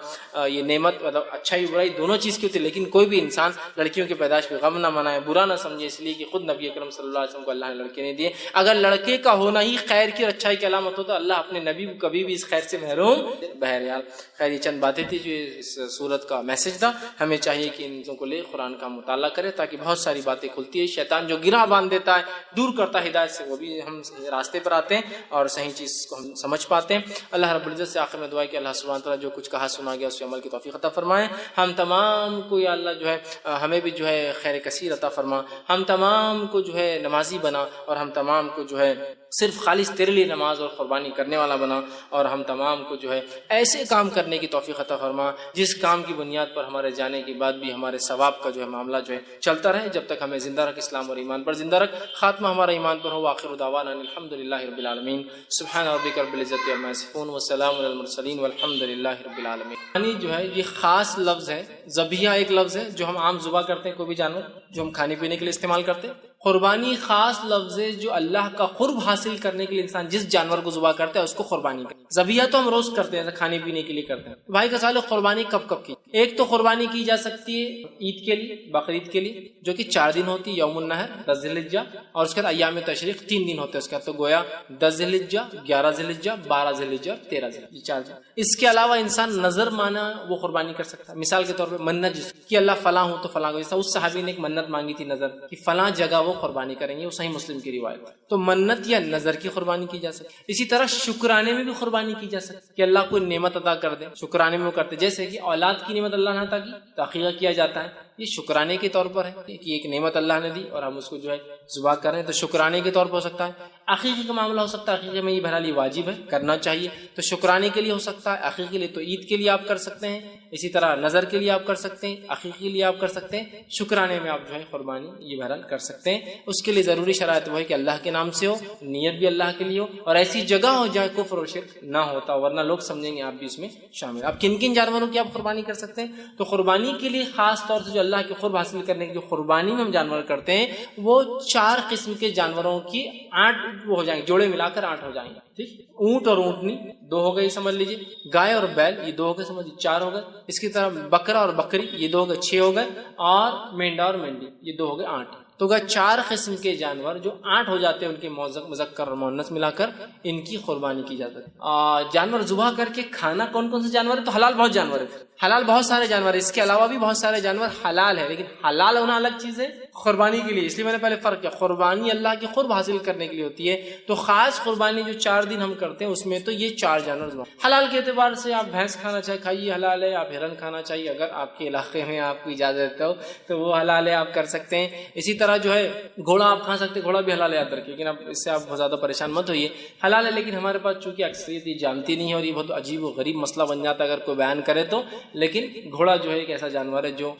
یہ نعمت مطلب اچھائی برائی دونوں چیز کی ہوتی ہے، لیکن کوئی بھی انسان لڑکیوں کی پیدائش پہ غم نہ منائے، برا نہ سمجھے، اس لیے کہ خود نبی اکرم صلی اللہ علیہ وسلم کو اللہ نے لڑکے نہیں دیے. اگر لڑکے کا ہونا ہی خیر کی اور اچھائی کی علامت ہوتا اللہ اپنے نبی کو کبھی بھی اس خیر سے محروم. بہرحال خیر یہ چند باتیں تھی جو اس صورت کا میسج تھا. ہمیں چاہیے کہ ان چیزوں کو لے قرآن کا مطالعہ کرے تاکہ بہت ساری باتیں کھلتی ہے. شیطان جو گرہ باندھ دیتا ہے، دور کرتا ہے ہدایت سے، وہ بھی ہم راستے پر آتے ہیں اور صحیح چیز کو ہم سمجھ پاتے ہیں. اللہ رب العزت سے آخر میں دعا ہے کہ اللہ سبحانہ تعالیٰ جو کچھ کہا سنا گیا اس پہ عمل کی توفیق عطا فرمائے. ہم تمام کو یا اللہ جو ہے ہمیں بھی جو ہے خیر کثیر عطا فرما. ہم تمام کو جو ہے نمازی بنا اور ہم تمام کو جو ہے صرف خالص تیرے لیے نماز اور قربانی کرنے والا بنا. اور ہم تمام کو جو ہے ایسے کام کرنے کی توفیق عطا فرما جس کام کی بنیاد پر ہمارے جانے کے بعد بھی ہمارے ثواب کا جو ہے معاملہ جو ہے چلتا رہے، جب تک ہمیں زندہ رکھ، اسلام اور ایمان پر زندہ رکھ. خاتمہ ہمارا ایمان پر ہو. آخر دعوانا الحمد للہ رب العالمین. سبحان ربک رب العزت عما یصفون وسلام علی المرسلین والحمد للہ رب العالمین. یعنی جو ہے یہ خاص لفظ ہے. ذبیحہ ایک لفظ ہے جو ہم عام ذبح کرتے ہیں، کوئی بھی جانور جو ہم کھانے پینے کے لیے استعمال کرتے ہیں. قربانی خاص لفظ ہے جو اللہ کا قرب حاصل کرنے کے لیے انسان جس جانور کو ذبح کرتا ہے اس کو قربانی کرتا ہے. ذبیحہ تو ہم روز کرتے ہیں، کھانے پینے کے لیے کرتے ہیں. بھائی کا سوال ہے قربانی کب کب کی؟ ایک تو قربانی کی جا سکتی ہے عید کے لیے، بقرعید کے لیے، جو کہ 4 دن ہوتی ہے، یوم النحر 10 ذی الحجہ، اور اس کے بعد ایام تشریق 3 دن ہوتے ہیں. اس کے بعد تو گویا 10 ذی الحجہ، 11 ذی الحجہ، 12 ذی الحجہ، 13 ذی الحجہ، 4 دن. اس کے علاوہ انسان نظر مانا وہ قربانی کر سکتا ہے. مثال کے طور پہ منت جس کی اللہ فلاں ہو تو فلاں کو، جیسا اس صحابی نے ایک منت مانگی تھی نظر کہ فلاں جگہ وہ قربانی کریں گے، وہ صحیح مسلم کی روایت ہے. تو منت یا نظر کی قربانی کی جا سکتی. اسی طرح شکرانے میں بھی قربانی کی جا سکتی کہ اللہ کوئی نعمت عطا کر دے، شکرانے میں وہ کرتے. جیسے کہ اولاد کی نعمت اللہ نے عطا کی تو عقیقہ کیا جاتا ہے، یہ شکرانے کے طور پر ہے کہ ایک نعمت اللہ نے دی اور ہم اس کو جو ہے ذبح کریں تو شکرانے کے طور پر ہو سکتا ہے. عقیقے کا معاملہ ہو سکتا ہے، عقیقے میں یہ بہرحال یہ واجب ہے، کرنا چاہیے، تو شکرانے کے لیے ہو سکتا ہے. عقیقے کے لیے تو عید کے لیے آپ کر سکتے ہیں، اسی طرح نظر کے لیے آپ کر سکتے ہیں، عقیقے کے لیے آپ کر سکتے ہیں، شکرانے میں آپ جو ہے قربانی یہ بہرحال کر سکتے ہیں. اس کے لیے ضروری شرائط وہ ہے کہ اللہ کے نام سے ہو، نیت بھی اللہ کے لیے ہو، اور ایسی جگہ ہو جہاں کفر و شرک نہ ہوتا، ورنہ لوگ سمجھیں گے آپ بھی اس میں شامل. آپ کن کن جانوروں کی آپ قربانی کر سکتے ہیں؟ تو قربانی کے لیے خاص طور سے جو اللہ کے قرب حاصل کرنے کی جو قربانی میں ہم جانور کرتے ہیں وہ 4 قسم کے جانوروں کی 8 وہ ہو جائیں گے، جوڑے ملا کر 8 ہو جائیں گے. ٹھیک، اونٹ اور اونٹنی 2 ہو گئے سمجھ لیجیے، گائے اور بیل یہ 2 ہو گئے سمجھ لیجیے، 4 ہو گئے. اس کی طرح بکرا اور بکری یہ 2 ہو گئے، 6 ہو گئے، اور مینڈا اور مینڈی یہ 2 ہو گئے، 8. تو اگر 4 قسم کے جانور جو 8 ہو جاتے ہیں ان کے مذکر اور مؤنث ملا کر ان کی قربانی کی جاتی ہے. جانور ذبح کر کے کھانا کون کون سے جانور ہے؟ تو حلال بہت جانور ہے، حلال بہت سارے جانور ہیں. اس کے علاوہ بھی بہت سارے جانور حلال ہے، لیکن حلال ہونا الگ چیز ہے قربانی کے لیے. اس لیے میں نے پہلے فرق کیا، قربانی اللہ کے قرب حاصل کرنے کے لیے ہوتی ہے. تو خاص قربانی جو 4 دن ہم کرتے ہیں اس میں تو یہ 4 جانور. حلال کے اعتبار سے آپ بھینس کھانا چاہے کھائیے، حلال ہے. آپ ہرن کھانا چاہیے اگر آپ کے علاقے میں آپ کو اجازت ہو تو وہ حلال ہے، آپ کر سکتے ہیں. اسی طرح جو ہے گھوڑا آپ کھا سکتے ہیں، گھوڑا بھی حلال ہے یاد رکھیے، لیکن اب اس سے آپ بہت زیادہ پریشان مت ہوئیے، حلال ہے. لیکن ہمارے پاس چونکہ اکثریت یہ جانتی نہیں ہے اور یہ بہت عجیب و غریب مسئلہ بن جاتا ہے اگر کوئی بیان کرے تو. لیکن گھوڑا جو ہے ایک ایسا جانور ہے جو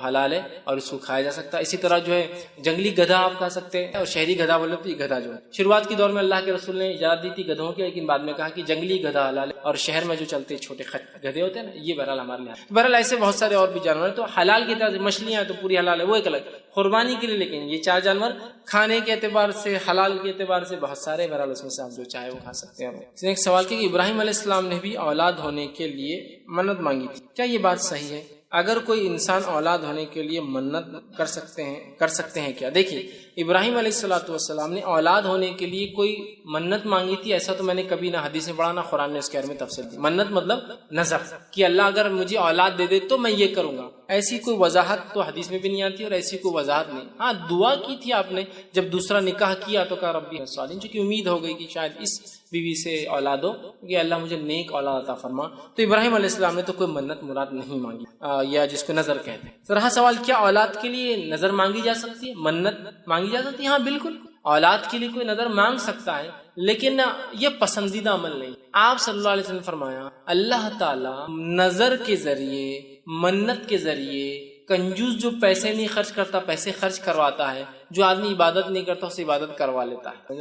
حلال ہے اور اس کو کھایا جا سکتا ہے. اسی طرح جو ہے جنگلی گدھا آپ کھا سکتے ہیں، اور شہری گدھا بولے تو یہ گدھا جو ہے شروعات کے دور میں اللہ کے رسول نے اجازت دی تھی گدھوں کی، لیکن بعد میں کہا کہ جنگلی گدھا حلال ہے، اور شہر میں جو چلتے چھوٹے گدھے ہوتے ہیں نا یہ بہرحال ہمارے لیے. بہرحال ایسے بہت سارے اور بھی جانور ہیں. تو حلال کی طرح مچھلیاں تو پوری حلال ہے، وہ ایک الگ قربانی کے لیے. لیکن یہ 4 جانور کھانے کے اعتبار سے، حلال کے اعتبار سے بہت سارے، بہرحال اس میں سے آپ جو چاہے وہ کھا سکتے ہیں. اس نے ایک سوال کیا کہ ابراہیم علیہ السلام نے بھی اولاد ہونے کے لیے منت مانگی تھی، کیا یہ بات صحیح ہے؟ اگر کوئی انسان اولاد ہونے کے لیے منت کر سکتے ہیں کیا؟ دیکھیے ابراہیم علیہ السلام نے اولاد ہونے کے لیے کوئی منت مانگی تھی ایسا تو میں نے کبھی نہ حدیث میں پڑھا نہ قرآن نے اس کے بارے میں تفصیل دی. منت مطلب نظر کہ اللہ اگر مجھے اولاد دے دے تو میں یہ کروں گا، ایسی کوئی وضاحت تو حدیث میں بھی نہیں آتی اور ایسی کوئی وضاحت نہیں. ہاں دعا کی تھی آپ نے جب دوسرا نکاح کیا تو کہا ربی صالحین، چونکہ امید ہو گئی کہ شاید اس بیوی سے اولاد ہو کہ اللہ مجھے نیک اولاد عطا فرما. تو ابراہیم علیہ السلام نے تو کوئی منت مراد نہیں مانگی، یا جس کو نظر کہتے ہیں. رہا سوال کیا اولاد کے لیے نظر مانگی جا سکتی ہے، منت مانگی جا سکتی ہے؟ ہاں بالکل، اولاد کے لیے کوئی نظر مانگ سکتا ہے، لیکن یہ پسندیدہ عمل نہیں. آپ صلی اللہ علیہ وسلم فرمایا اللہ تعالی نظر کے ذریعے، منت کے ذریعے کنجوس جو پیسے نہیں خرچ کرتا پیسے خرچ کرواتا ہے، جو آدمی عبادت نہیں کرتا اسے عبادت کروا لیتا ہے۔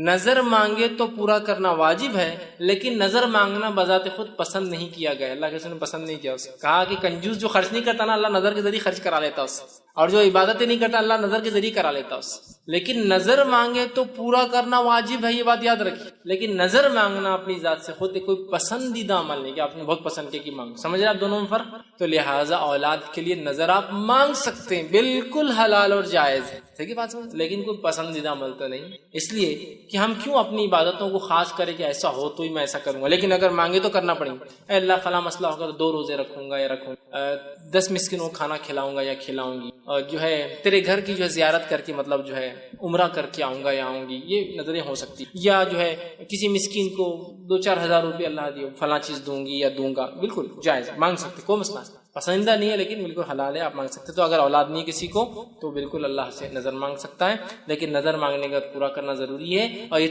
نظر مانگے تو پورا کرنا واجب ہے، لیکن نظر مانگنا بذات خود پسند نہیں کیا گیا، اللہ کے رسول نے پسند نہیں کیا اسے۔ کہا کہ کنجوس جو خرچ نہیں کرتا نا، اللہ نظر کے ذریعے خرچ کرا لیتا اسے، اور جو عبادتیں نہیں کرتا اللہ نظر کے ذریعے کرا لیتا اسے۔ لیکن نظر مانگے تو پورا کرنا واجب ہے، یہ بات یاد رکھیے، لیکن نظر مانگنا اپنی ذات سے خود کوئی پسندیدہ عمل نہیں کہ آپ نے بہت پسند کیا کہ مانگ، سمجھ رہے آپ دونوں میں فرق؟ تو لہٰذا اولاد کے لیے نظر آپ مانگ سکتے ہیں، بالکل حلال اور جائز ہے، ٹھیک ہے بات سمجھ، لیکن کوئی پسندیدہ عمل تو نہیں، اس لیے کہ ہم کیوں اپنی عبادتوں کو خاص کریں کہ ایسا ہو تو ہی میں ایسا کروں گا، لیکن اگر مانگے تو کرنا پڑیں گے۔ اے اللہ فلاں مسئلہ ہوگا تو 2 روزے رکھوں گا یا رکھوں 10 مسکینوں کو کھانا کھلاؤں گا یا کھلاؤں گی، اور جو ہے تیرے گھر کی جو ہے زیارت کر کے مطلب جو ہے عمرہ کر کے آؤں گا یا آؤں گی، یہ نظریں ہو سکتی، یا جو ہے کسی مسکین کو 2-4 ہزار روپے اللہ دیو فلاں چیز دوں گی یا دوں گا، بالکل جائز، مانگ سکتے، کوئی مسئلہ نہیں، پسندیدہ نہیں ہے لیکن بالکل حلال ہے، آپ مانگ سکتے۔ تو اگر اولاد نہیں کسی کو تو بالکل اللہ سے نظر مانگ سکتا ہے، لیکن نظر مانگنے کا پورا کرنا ضروری ہے، اور یہ